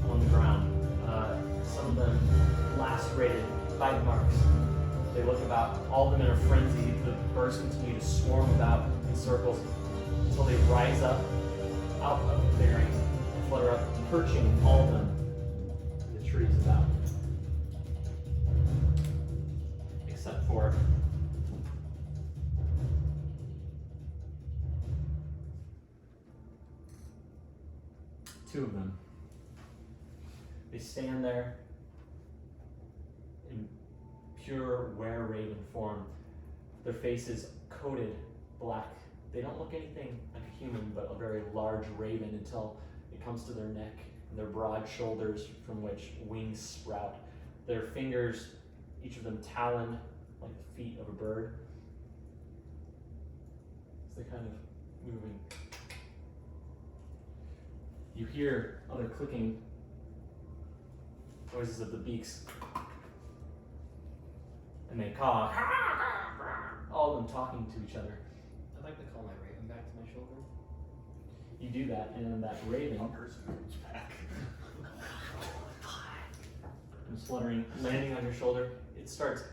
on the ground. Some of them lacerated bite marks. They look about, all of them in a frenzy. The birds continue to swarm about in circles until they rise up out of the clearing and flutter up, perching all of them in the trees about. Except for two of them. They stand there in pure were-raven form. Their faces coated black. They don't look anything like a human, but a very large raven until it comes to their neck and their broad shoulders from which wings sprout. Their fingers, each of them taloned like the feet of a bird. As they're kind of moving. You hear other clicking noises of the beaks. And they caw. All of them talking to each other. I'd like to call my raven back to my shoulder. You do that, and that raven Comes back. comes fluttering, landing on your shoulder. It starts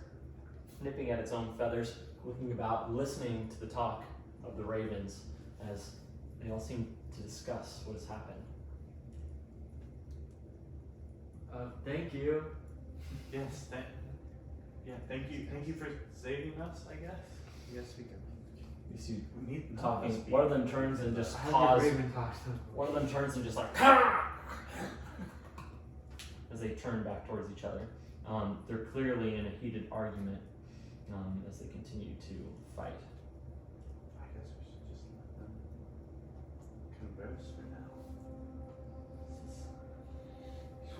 nipping at its own feathers, looking about, listening to the talk of the ravens as they all seem to discuss what has happened. Thank you. Yes, thank you for saving us, I guess. Yes, we can. You see We need talking. speak. One of them turns and just How's caws. your raven talk? One of them turns and just like as they turn back towards each other. They're clearly in a heated argument as they continue to fight. I guess we should just let them converse for now.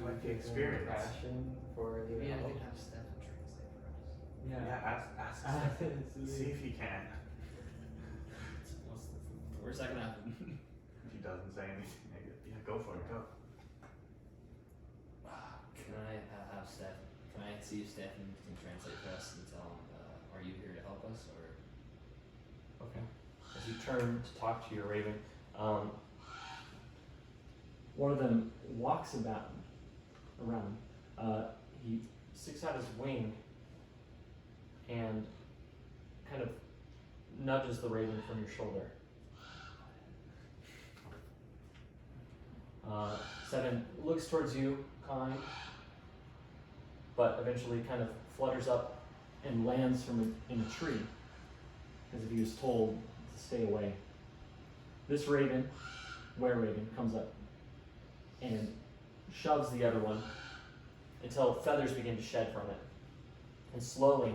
quite the Give experience. Passion for the Maybe I elf. can have Stefan translate for us. Yeah, ask Stefan. See if he can. Where's that gonna happen? He doesn't say anything. Yeah, go for it. Go. Can I have Steph? Can I see if Stefan can translate for us and tell him, are you here to help us or? Okay. As you turn to talk to your raven, one of them walks around. He sticks out his wing and kind of nudges the raven from your shoulder. Seven looks towards you, kind, but eventually kind of flutters up and lands in a tree, as if he was told to stay away. This raven, were-raven, comes up and shoves the other one until feathers begin to shed from it. And slowly,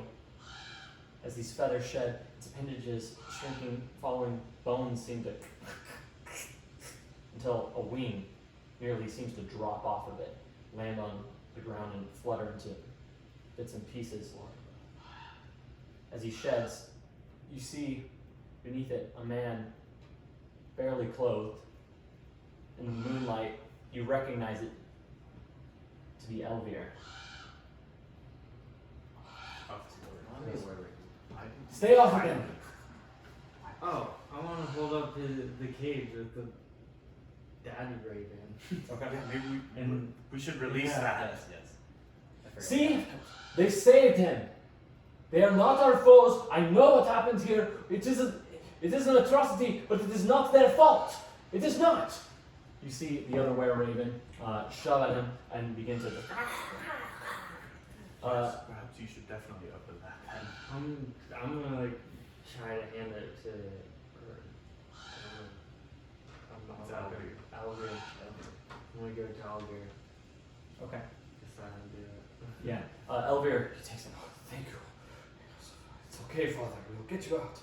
as these feathers shed, its appendages shrinking, following bones seem to until a wing merely seems to drop off of it, land on the ground and flutter into bits and pieces. As he sheds, you see beneath it a man barely clothed. In the moonlight, you recognize it to be Elvir. Stay off of him! Oh, I want to hold up the cage with the daddy raven. Okay. Yeah, maybe we should release Yeah. that. Yes, yes. I forgot See? that. They saved him. They are not our foes. I know what happened here. It is an atrocity, but it is not their fault. It is not. You see the other were-raven shove at him and begin to. Perhaps you should definitely open that then. I'm gonna like try to hand it to It's Elvir. Alvir. I'm gonna give it to Alvir. Okay. Just let him do it. Yeah. Elvir, he takes it. Oh, thank you. It's okay, Father. We'll get you out.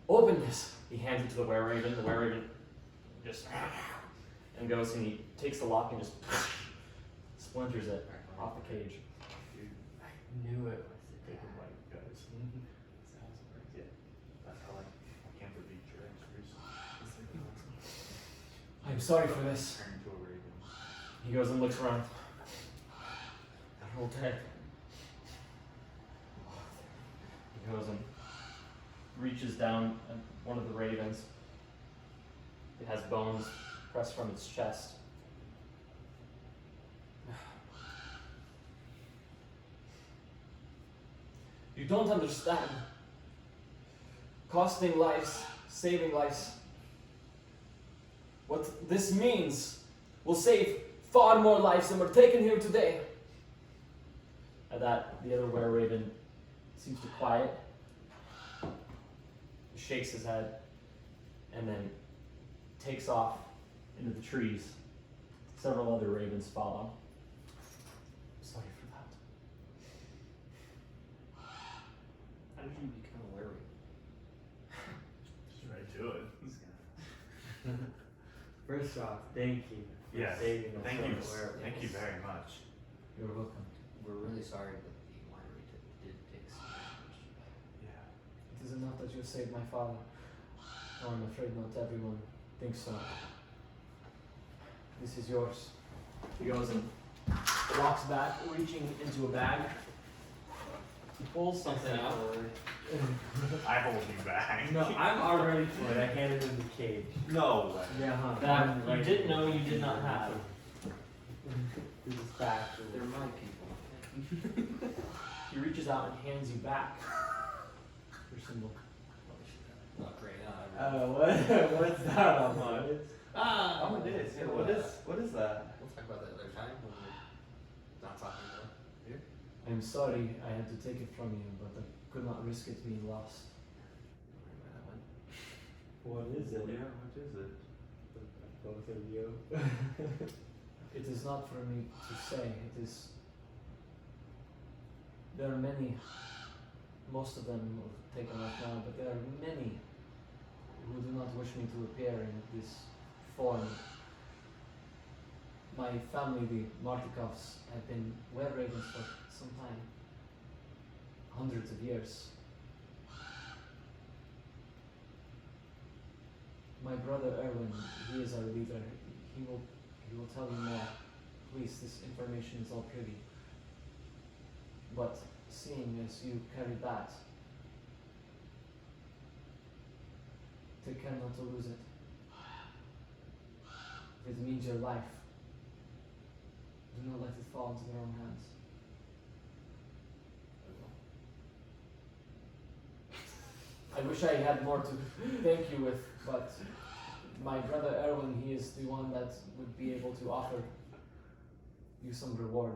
Open this. He hands it to the were-raven. The were-raven just and goes and he takes the lock and just splinters it off the cage. I knew it was the big white Guys. Yeah. That's how I can't believe your answers. I'm sorry for this. Turn into a raven. He goes and looks around. That whole dead. He goes and reaches down at one of the ravens. It has bones pressed from its chest. You don't understand. Costing lives, saving lives. What this means will save far more lives than were taken here today. At that, the other were-raven seems to quiet. He shakes his head and then takes off into the trees. Several other ravens follow. Sorry for that. How did you become a were-raven? Just right to it. First off, thank you for Yes. saving us Thank from you. the werewolves. Thank you very much. You're welcome. We're really sorry that the winery did take so much. Yeah. It is enough that you saved my father. Oh, I'm afraid not everyone thinks so. This is yours. He goes and walks back, reaching into a bag. He pulls something out. I hold you back. No, I'm already for it. I handed him the cage. No way. Yeah, huh? That you didn't know you did not have. This is back. They're my people. He reaches out and hands you back your symbol. Not great, What's that on mine? Oh, it is. Yeah, what is that? We'll talk about that another time when we're not talking about here. I'm sorry I had to take it from you, but I could not risk it being lost. What is it? Yeah, what is it? Both of you. It is not for me to say. It is. There are many. Most of them have taken off now, but there are many who do not wish me to appear in this form. My family, the Martikovs, have been were ravens for some time. Hundreds of years. My brother Erwin, he is our leader. He will tell you more. Please, this information is all privy. But seeing as you carry that, take care not to lose it. If it means your life, do not let it fall into the wrong hands. I wish I had more to thank you with, but my brother Erwin, he is the one that would be able to offer you some reward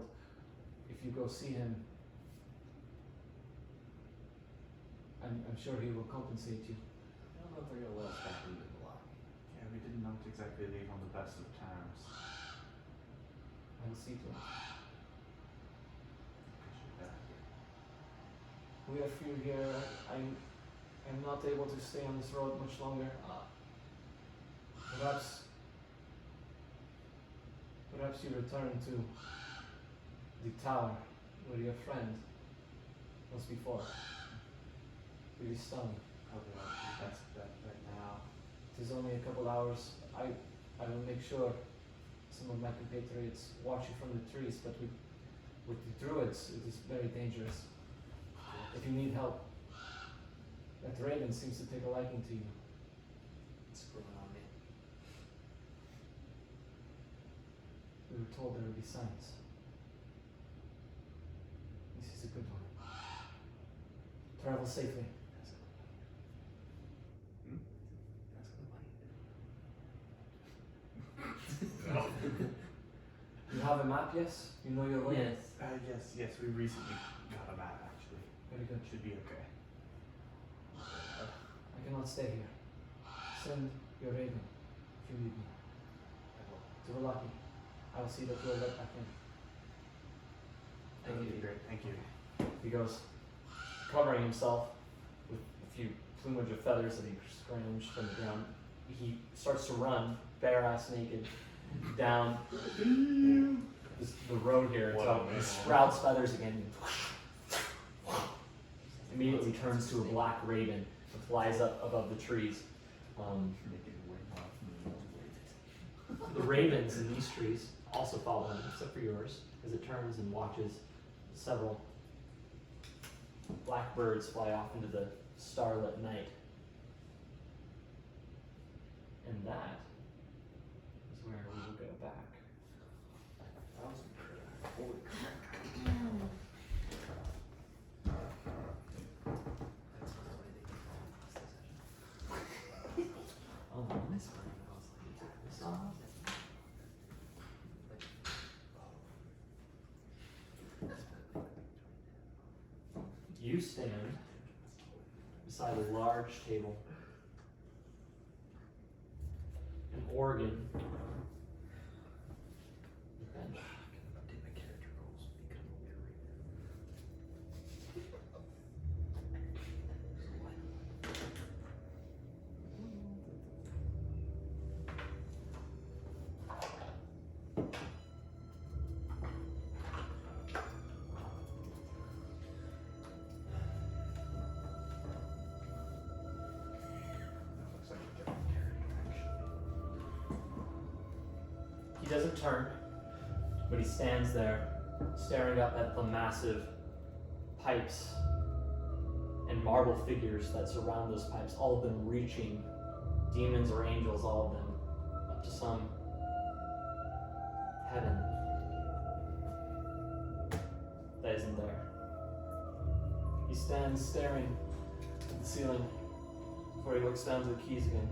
if you go see him. I'm sure he will compensate you. I don't know if they're gonna let us back into the lock. Yeah, we did not exactly leave on the best of terms. I will see to it. Appreciate that. We are few here. I'm not able to stay on this road much longer. Perhaps you return to the tower where your friend was before. Really stunning. Probably not the best bet right now. It is only a couple hours. I will make sure some of my compatriots watch you from the trees, but with the druids it is very dangerous. If you need help, that raven seems to take a liking to you. It's growing on me. We were told there would be signs. This is a good one. Travel safely. You have a map, yes? You know your way? Yes. Yes, we recently got a map actually. Very good. Should be okay. I cannot stay here. Send your raven if you need me. To Velaki. I will see that you are let back in. That would be great. Thank you. He goes, covering himself with a few plumage of feathers that he scrounged from the ground. He starts to run, bare ass naked, down the road here until he sprouts feathers again. Immediately turns to a black raven that flies up above the trees. The ravens in these trees also follow him, except for yours, as it turns and watches several black birds fly off into the starlit night. And that is where we will go back. Holy crap. Oh, nice. You stand beside a large table, an organ, a bench. Update my character goals. Become a weary. Looks like a different character actually. He doesn't turn, but he stands there, staring up at the massive pipes and marble figures that surround those pipes, all of them reaching, demons or angels, all of them, up to some heaven that isn't there. He stands staring at the ceiling before he looks down to the keys again.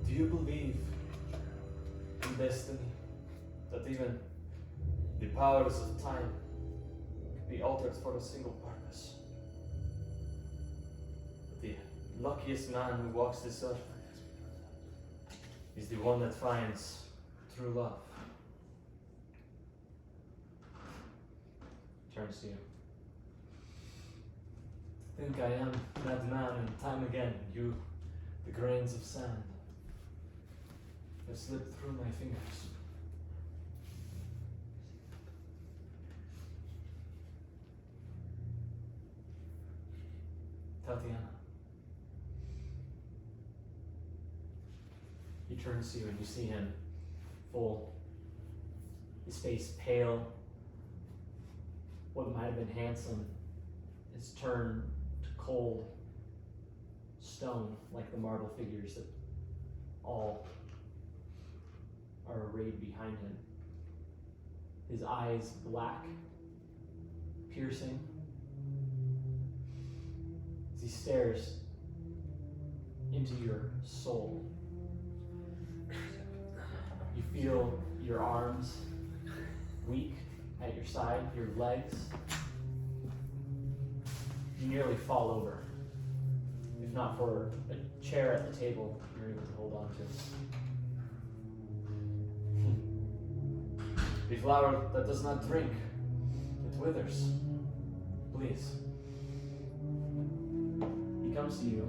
Do you believe in destiny? That even the powers of time could be altered for a single purpose? That the luckiest man who walks this earth is the one that finds true love? Turns to you. Think I am that man, and time again, you, the grains of sand. that slipped through my fingers. Tatiana. He turns to you and you see him full, his face pale. What might have been handsome is turned to cold stone, like the marble figures that all are arrayed behind him. His eyes black, piercing, as he stares into your soul. You feel your arms weak at your side, your legs. You nearly fall over. If not for a chair at the table, you're able to hold on to. The flower that does not drink, it withers. Please. He comes to you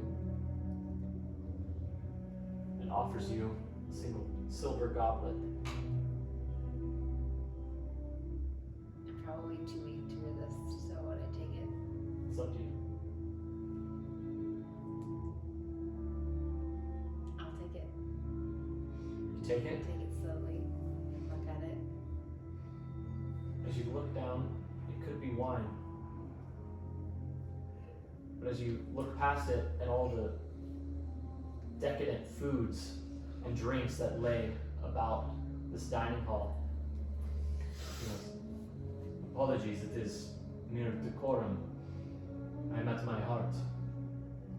and offers you a single silver goblet. I'm probably too weak to resist, so would I take it? It's up to you. I'll take it. You take it. Take it slowly and look at it. As you look down, it could be wine. But as you look past it at all the decadent foods and drinks that lay about this dining hall, you know, apologies, it is mere decorum. I am at my heart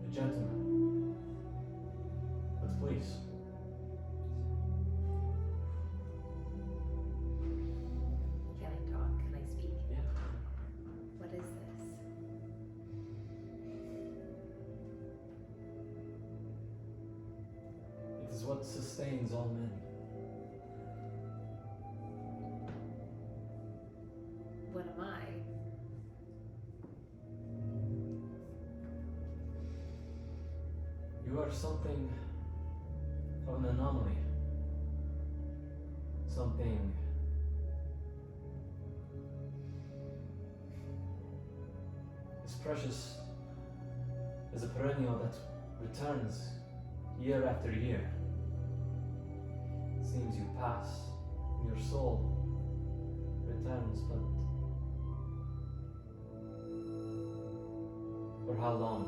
a gentleman. But please. Can I talk? Can I speak? Yeah. What is this? It is what sustains all men. What am I? You are something of an anomaly. Something as precious as a perennial that returns year after year. It seems you pass, and your soul returns, but for how long?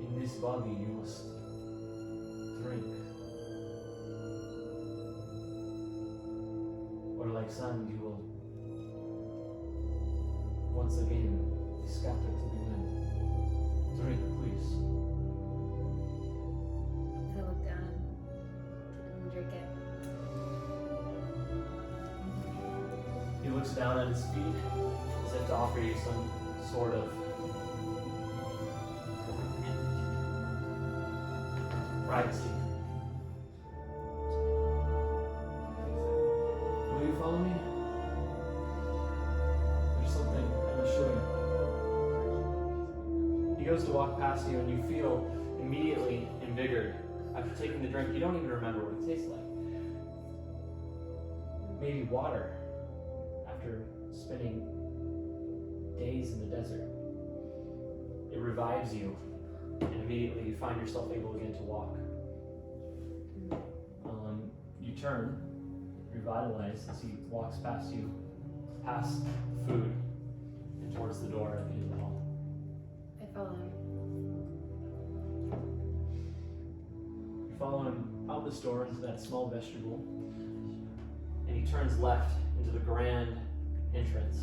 In this body you must drink, or like sand you will once again be scattered to the wind. Drink, please. I'm gonna look down and drink it. He looks down at his feet as if to offer you some sort of privacy. Will you follow me? There's something I must show you. He goes to walk past you and you feel immediately invigorated. After taking the drink, you don't even remember what it tastes like. Maybe water after spending days in the desert. It revives you, and immediately you find yourself able again to walk. You turn, revitalized, as he walks past you, past the food, and towards the door at the end of the hall. I follow him. You follow him out this door into that small vestibule, and he turns left into the grand entrance.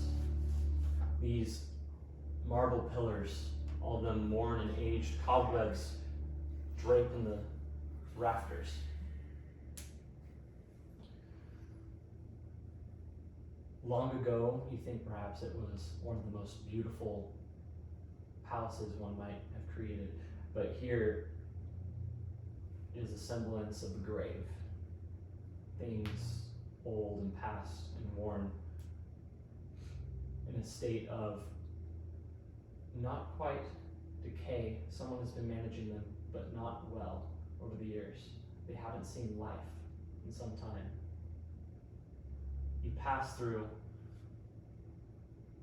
These marble pillars, all of them worn and aged, cobwebs draped in the rafters. Long ago, you think perhaps it was one of the most beautiful palaces one might have created, but here is a semblance of a grave. Things old and past and worn, in a state of not quite decay. Someone has been managing them, but not well over the years. They haven't seen life in some time. You pass through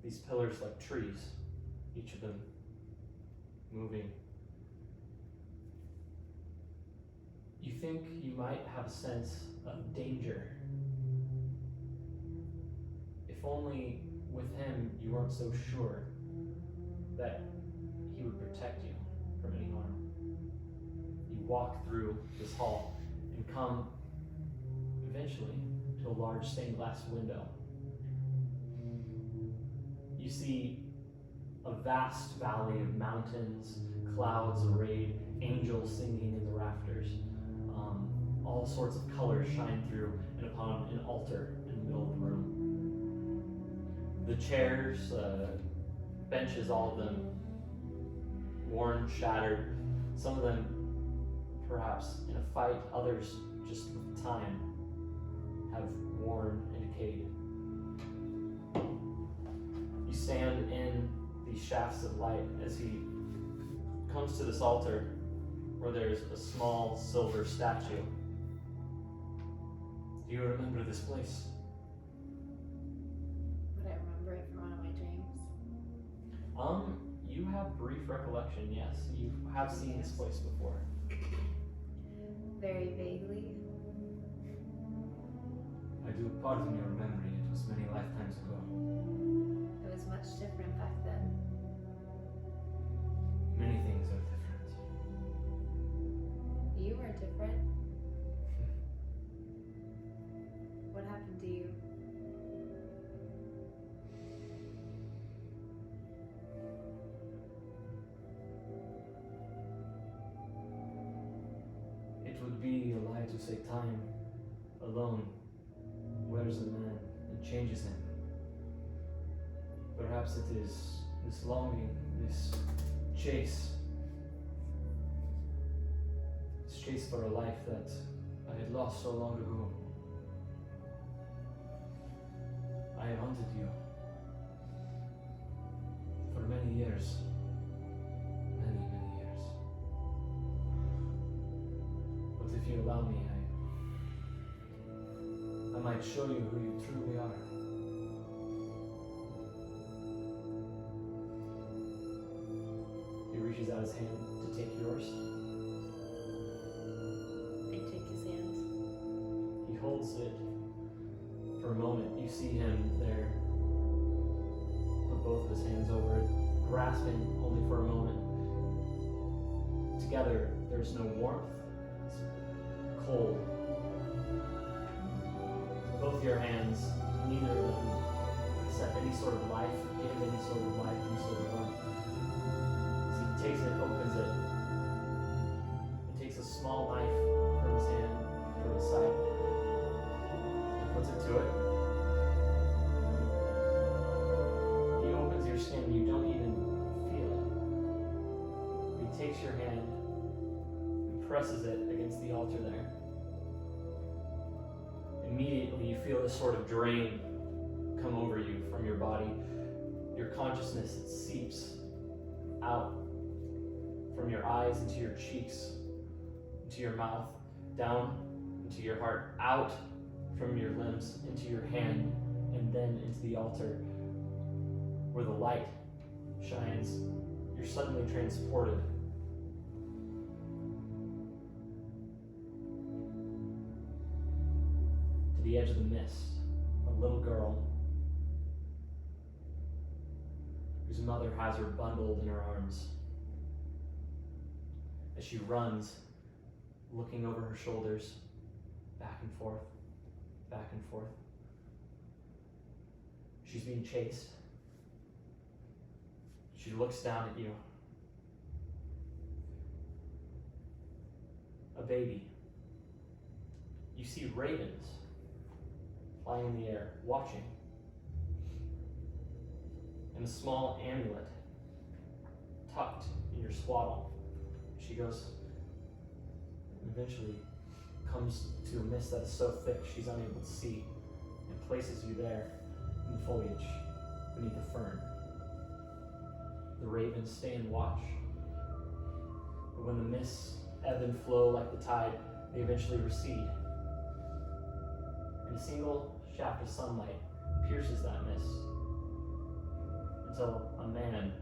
these pillars like trees, each of them moving. You think you might have a sense of danger. If only with him you weren't so sure that he would protect you from any harm. You walk through this hall and come eventually to a large stained glass window. You see a vast valley of mountains, clouds arrayed, angels singing in the rafters. All sorts of colors shine through and upon an altar in the middle of the room. The chairs, benches, all of them worn, shattered. Some of them perhaps in a fight, others just with time have worn and decayed. You stand in these shafts of light as he comes to this altar where there's a small silver statue. Do you remember this place? Would I remember it from one of my dreams? You have brief recollection, yes. You have seen this place before. Very vaguely. I do pardon your memory, it was many lifetimes ago. It was much different back then. Many things are different. You were different. What happened to you? It would be a lie to say time alone wears a man and changes him. Perhaps it is this longing, this chase for a life that I had lost so long ago. I have hunted you for many years. Many, many years. But if you allow me, I might show you who you truly are. He reaches out his hand to take yours. I take his hand. He holds it for a moment. You see him there. Put both of his hands over it, grasping only for a moment. Together, there's no warmth. It's cold. Both your hands, neither of them accept any sort of life, give any sort of life, any sort of warmth. So he takes it, opens it, and takes a small knife from his hand, from his side, and puts it to it. He opens your skin, you don't even feel it. He takes your hand and presses it against the altar there. Immediately you feel this sort of drain come over you from your body. Your consciousness seeps out from your eyes into your cheeks, into your mouth, down into your heart, out from your limbs, into your hand, and then into the altar where the light shines. You're suddenly transported. To the edge of the mist, a little girl whose mother has her bundled in her arms. As she runs, looking over her shoulders, back and forth, back and forth. She's being chased. She looks down at you. A baby. You see ravens flying in the air, watching. And a small amulet tucked in your swaddle. She goes, and eventually comes to a mist that is so thick she's unable to see, and places you there in the foliage beneath a fern. The ravens stay and watch But when the mists ebb and flow like the tide, they eventually recede. And a single shaft of sunlight pierces that mist until a man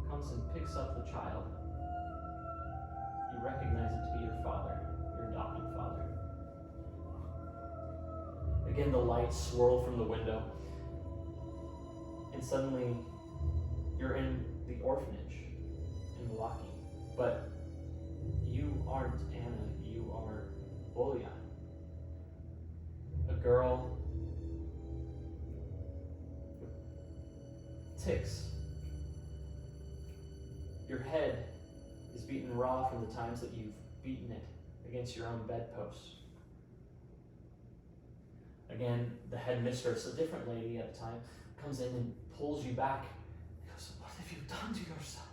comes and picks up the child. You recognize it to be your father, your adopted father. Again, the lights swirl from the window, and suddenly you're in the orphanage in Milwaukee. But you aren't Anna, you are Olia, a girl with tics. Your head is beaten raw from the times that you've beaten it against your own bedpost. Again, the headmistress, a different lady at the time, comes in and pulls you back. He goes, "What have you done to yourself?"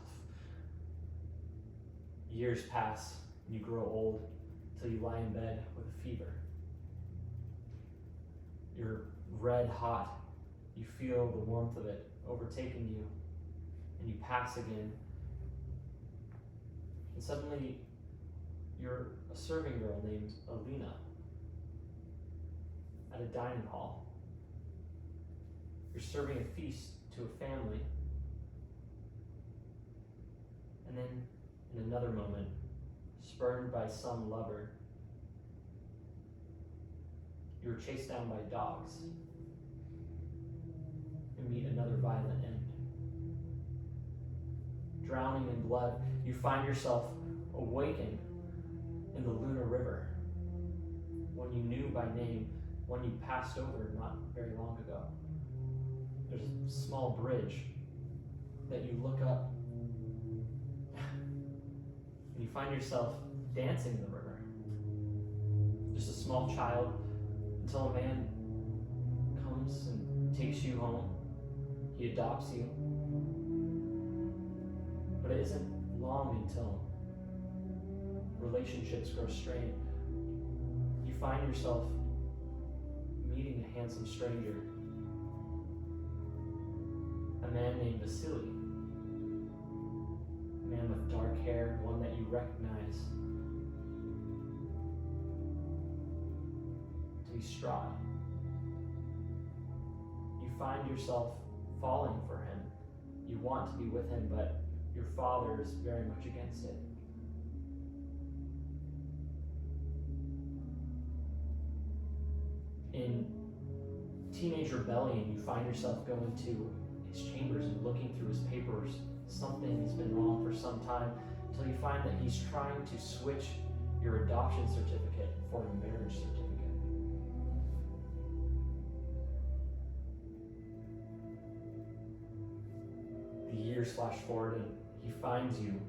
Years pass, and you grow old until you lie in bed with a fever. You're red hot. You feel the warmth of it overtaking you, and you pass again. And suddenly, you're a serving girl named Alina at a dining hall. You're serving a feast to a family. And then, in another moment, spurned by some lover, you're chased down by dogs and meet another violent end. Drowning in blood, you find yourself awakened in the Lunar River, one you knew by name, one you passed over not very long ago. There's a small bridge that you look up, and you find yourself dancing in the river. Just a small child, until a man comes and takes you home. He adopts you. But it isn't long until relationships grow strained. You find yourself meeting a handsome stranger, a man named Vasily, a man with dark hair, one that you recognize to be Strahd. You find yourself falling for him. You want to be with him, but your father is very much against it. In teenage rebellion, you find yourself going to his chambers and looking through his papers. Something has been wrong for some time, until you find that he's trying to switch your adoption certificate for a marriage certificate. The years flash forward, and he finds you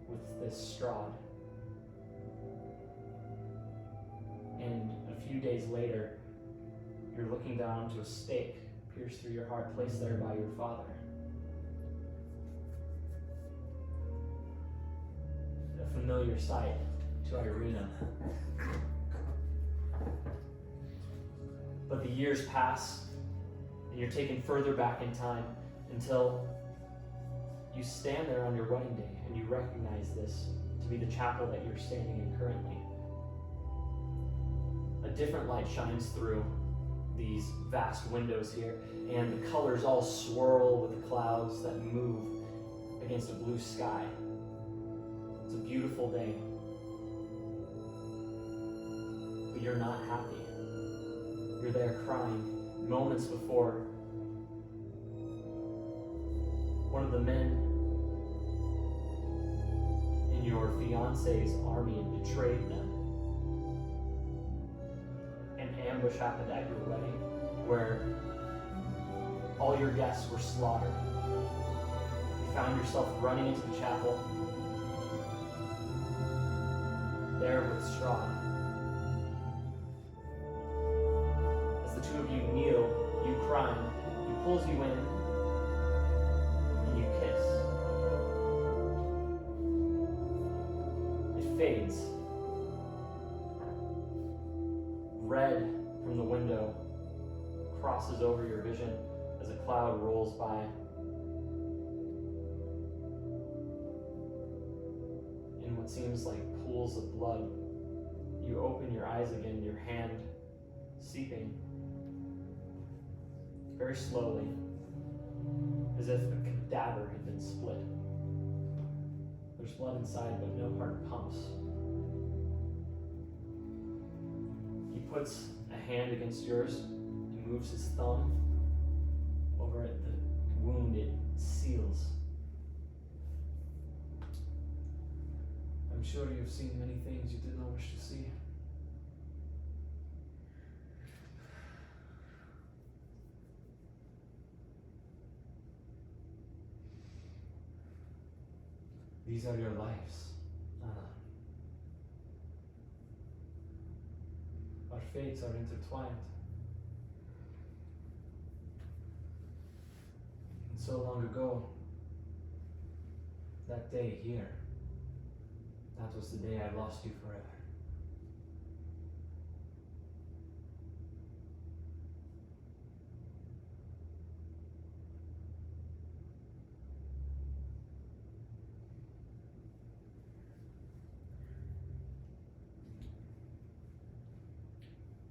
with this Strahd. And a few days later, you're looking down to a stake pierced through your heart, placed there by your father. A familiar sight to Irina. But the years pass, and you're taken further back in time until you stand there on your wedding day, and you recognize this to be the chapel that you're standing in currently. A different light shines through these vast windows here, and the colors all swirl with the clouds that move against a blue sky. It's a beautiful day, but you're not happy. You're there crying. Moments before, one of the men in your fiance's army had betrayed them. An ambush happened at your wedding where all your guests were slaughtered. You found yourself running into the chapel, there with Strahd. As the two of you kneel, you crying, he pulls you in, and you kiss. It fades. Red from the window crosses over your vision as a cloud rolls by. what seems like pools of blood. You open your eyes again, your hand seeping very slowly, as if a cadaver had been split. There's blood inside, but no hard pumps. He puts a hand against yours and moves his thumb over at the wound. It seals. I'm sure you've seen many things you did not wish to see. These are your lives, Anna. Our fates are intertwined. And so long ago, that day here, that was the day I lost you forever.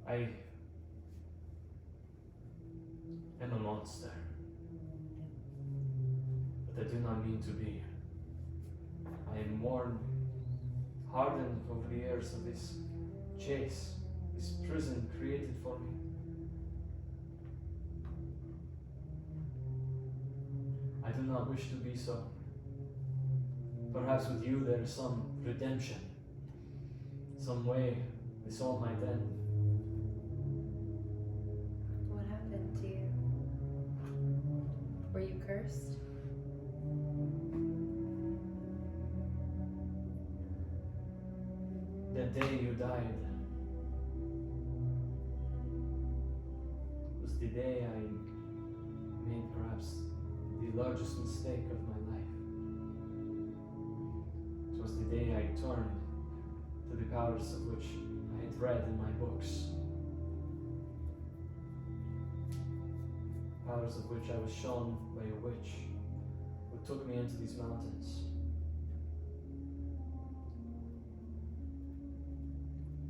I am a monster, but I do not mean to be. I am worn, hardened over the years of this chase, this prison created for me. I do not wish to be so. Perhaps with you there is some redemption, some way this all might end. What happened to you? Were you cursed? The day you died was the day I made perhaps the largest mistake of my life. It was the day I turned to the powers of which I had read in my books. Powers of which I was shown by a witch who took me into these mountains.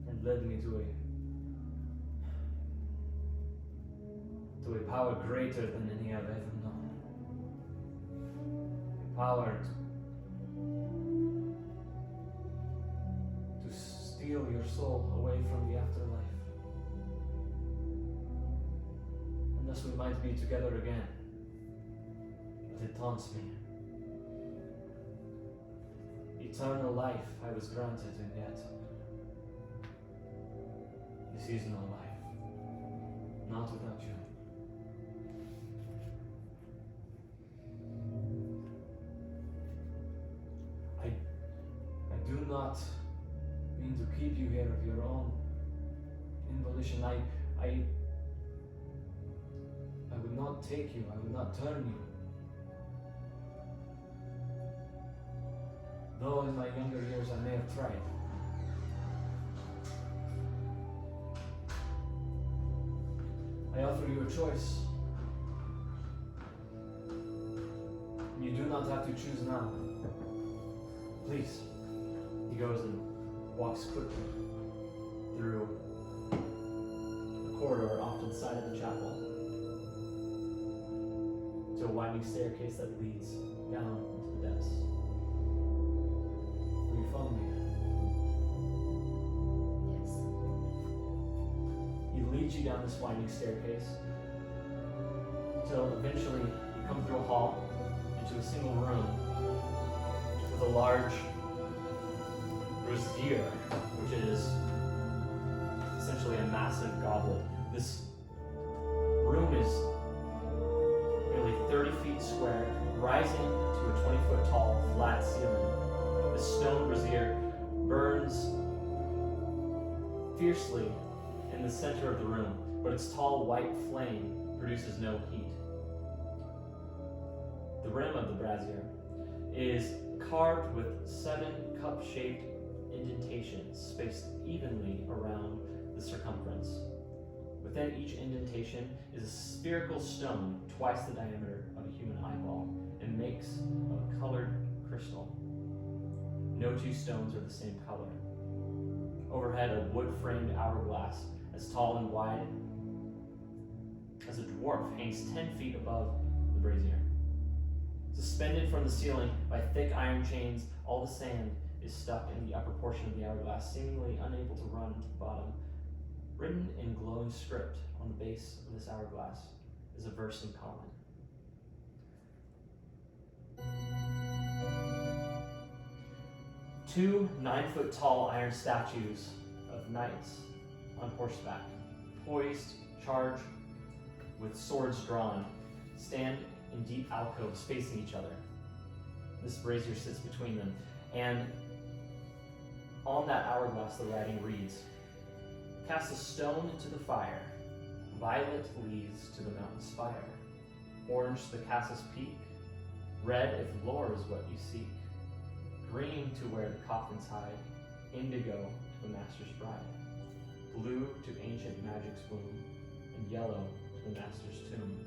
And led me to a power greater than any I've ever known. A power to steal your soul away from the afterlife. And thus we might be together again. But it taunts me. Eternal life I was granted, and yet this is no life, not without you. I do not mean to keep you here of your own involution. I would not take you, I would not turn you. Though in my younger years I may have tried. I offer you a choice. You do not have to choose now. Please. He goes and walks quickly through a corridor off to the side of the chapel to a winding staircase that leads down into the depths. Will you follow me? Yes. He leads you down this winding staircase until eventually you come through a hall into a single room with a large brazier, which is essentially a massive goblet. This room is nearly 30 feet square, rising to a 20-foot tall flat ceiling. This stone brazier burns fiercely in the center of the room, but its tall white flame produces no heat. The rim of the brazier is carved with 7 cup-shaped indentations spaced evenly around the circumference. Within each indentation is a spherical stone twice the diameter of a human eyeball and makes of a colored crystal. No two stones are the same color. Overhead, a wood-framed hourglass as tall and wide as a dwarf hangs 10 feet above the brazier. Suspended from the ceiling by thick iron chains, all the sand is stuck in the upper portion of the hourglass, seemingly unable to run to the bottom. Written in glowing script on the base of this hourglass is a verse in common. Two 9-foot-tall iron statues of knights on horseback, poised, charged, with swords drawn, stand in deep alcoves facing each other. This brazier sits between them, and on that hourglass the writing reads, "Cast a stone into the fire, violet leads to the mountain spire, orange the castle's peak, red if lore is what you seek, green to where the coffins hide, indigo to the master's bride, blue to ancient magic's womb, and yellow to the master's tomb."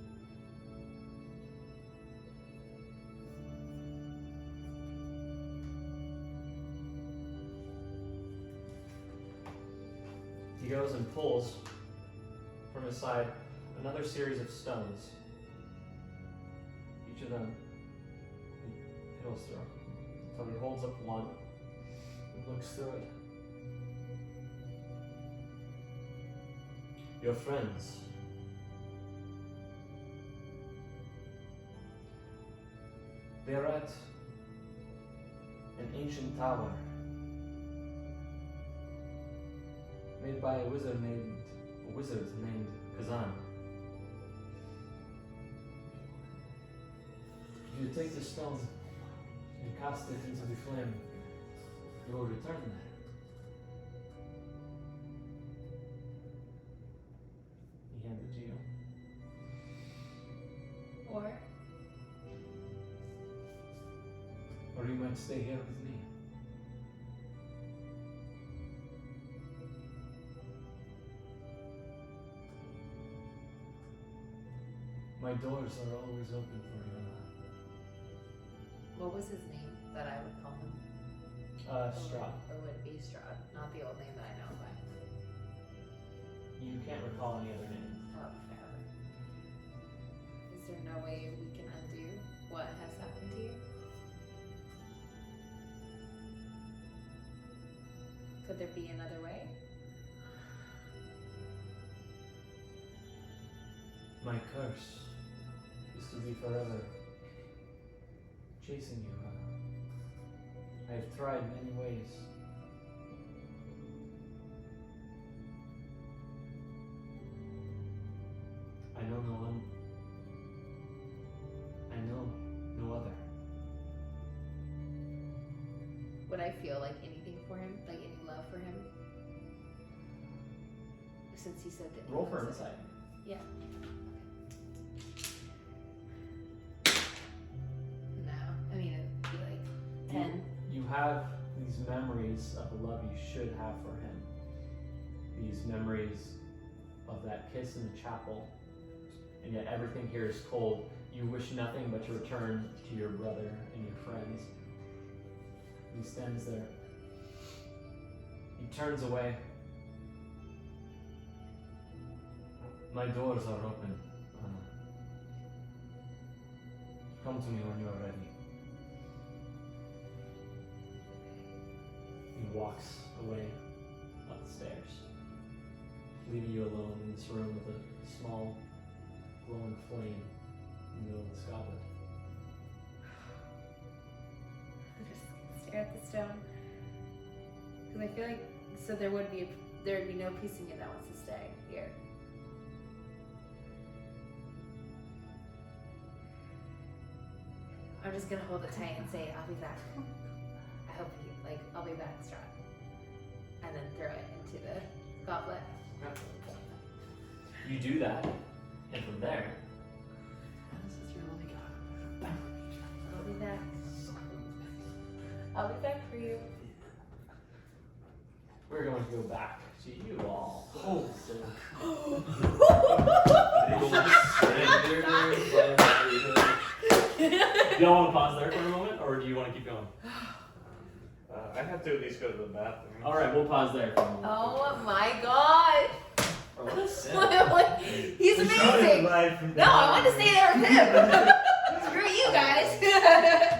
He goes and pulls from his side another series of stones. Each of them he goes through. So he holds up one and looks through it. Your friends. They are at an ancient tower made by a wizard named Kazan. If you take the stone and cast it into the flame, you will return there. He hands it to you. Or you might stay here with me. My doors are always open for you. What was his name that I would call him? Strahd. Or would it be Strahd? Not the old name that I know by. You can't recall any other name. Oh, fair. Is there no way we can undo what has happened to you? Could there be another way? My curse is to be forever chasing you. I have tried many ways. I know no one. I know no other. Would I feel like anything for him? Like any love for him? Since he said that. Roll for insight. Yeah. No. I mean, it'd be like 10. You have these memories of the love you should have for him. These memories of that kiss in the chapel. And yet everything here is cold. You wish nothing but to return to your brother and your friends. He stands there. He turns away. My doors are open. Come to me when you are ready. He walks away up the stairs, leaving you alone in this room with a small glowing flame in the middle of this goblet. Just stare at the stone. Because I feel like there would be no piece of me that wants to stay here. I'm just gonna hold it tight and say, I'll be back. I hope I'll be back, Strahd. And then throw it into the goblet. You do that, and from there, This is your only god. I'll be back. I'll be back for you. we're going to go back to you all. Do y'all want to pause there for a moment, or do you want to keep going? I have to at least go to the bathroom. All right, we'll pause there. For a moment. Oh my god. Bro, what a simp. He's amazing. No, I want to stay there with him. Screw you guys.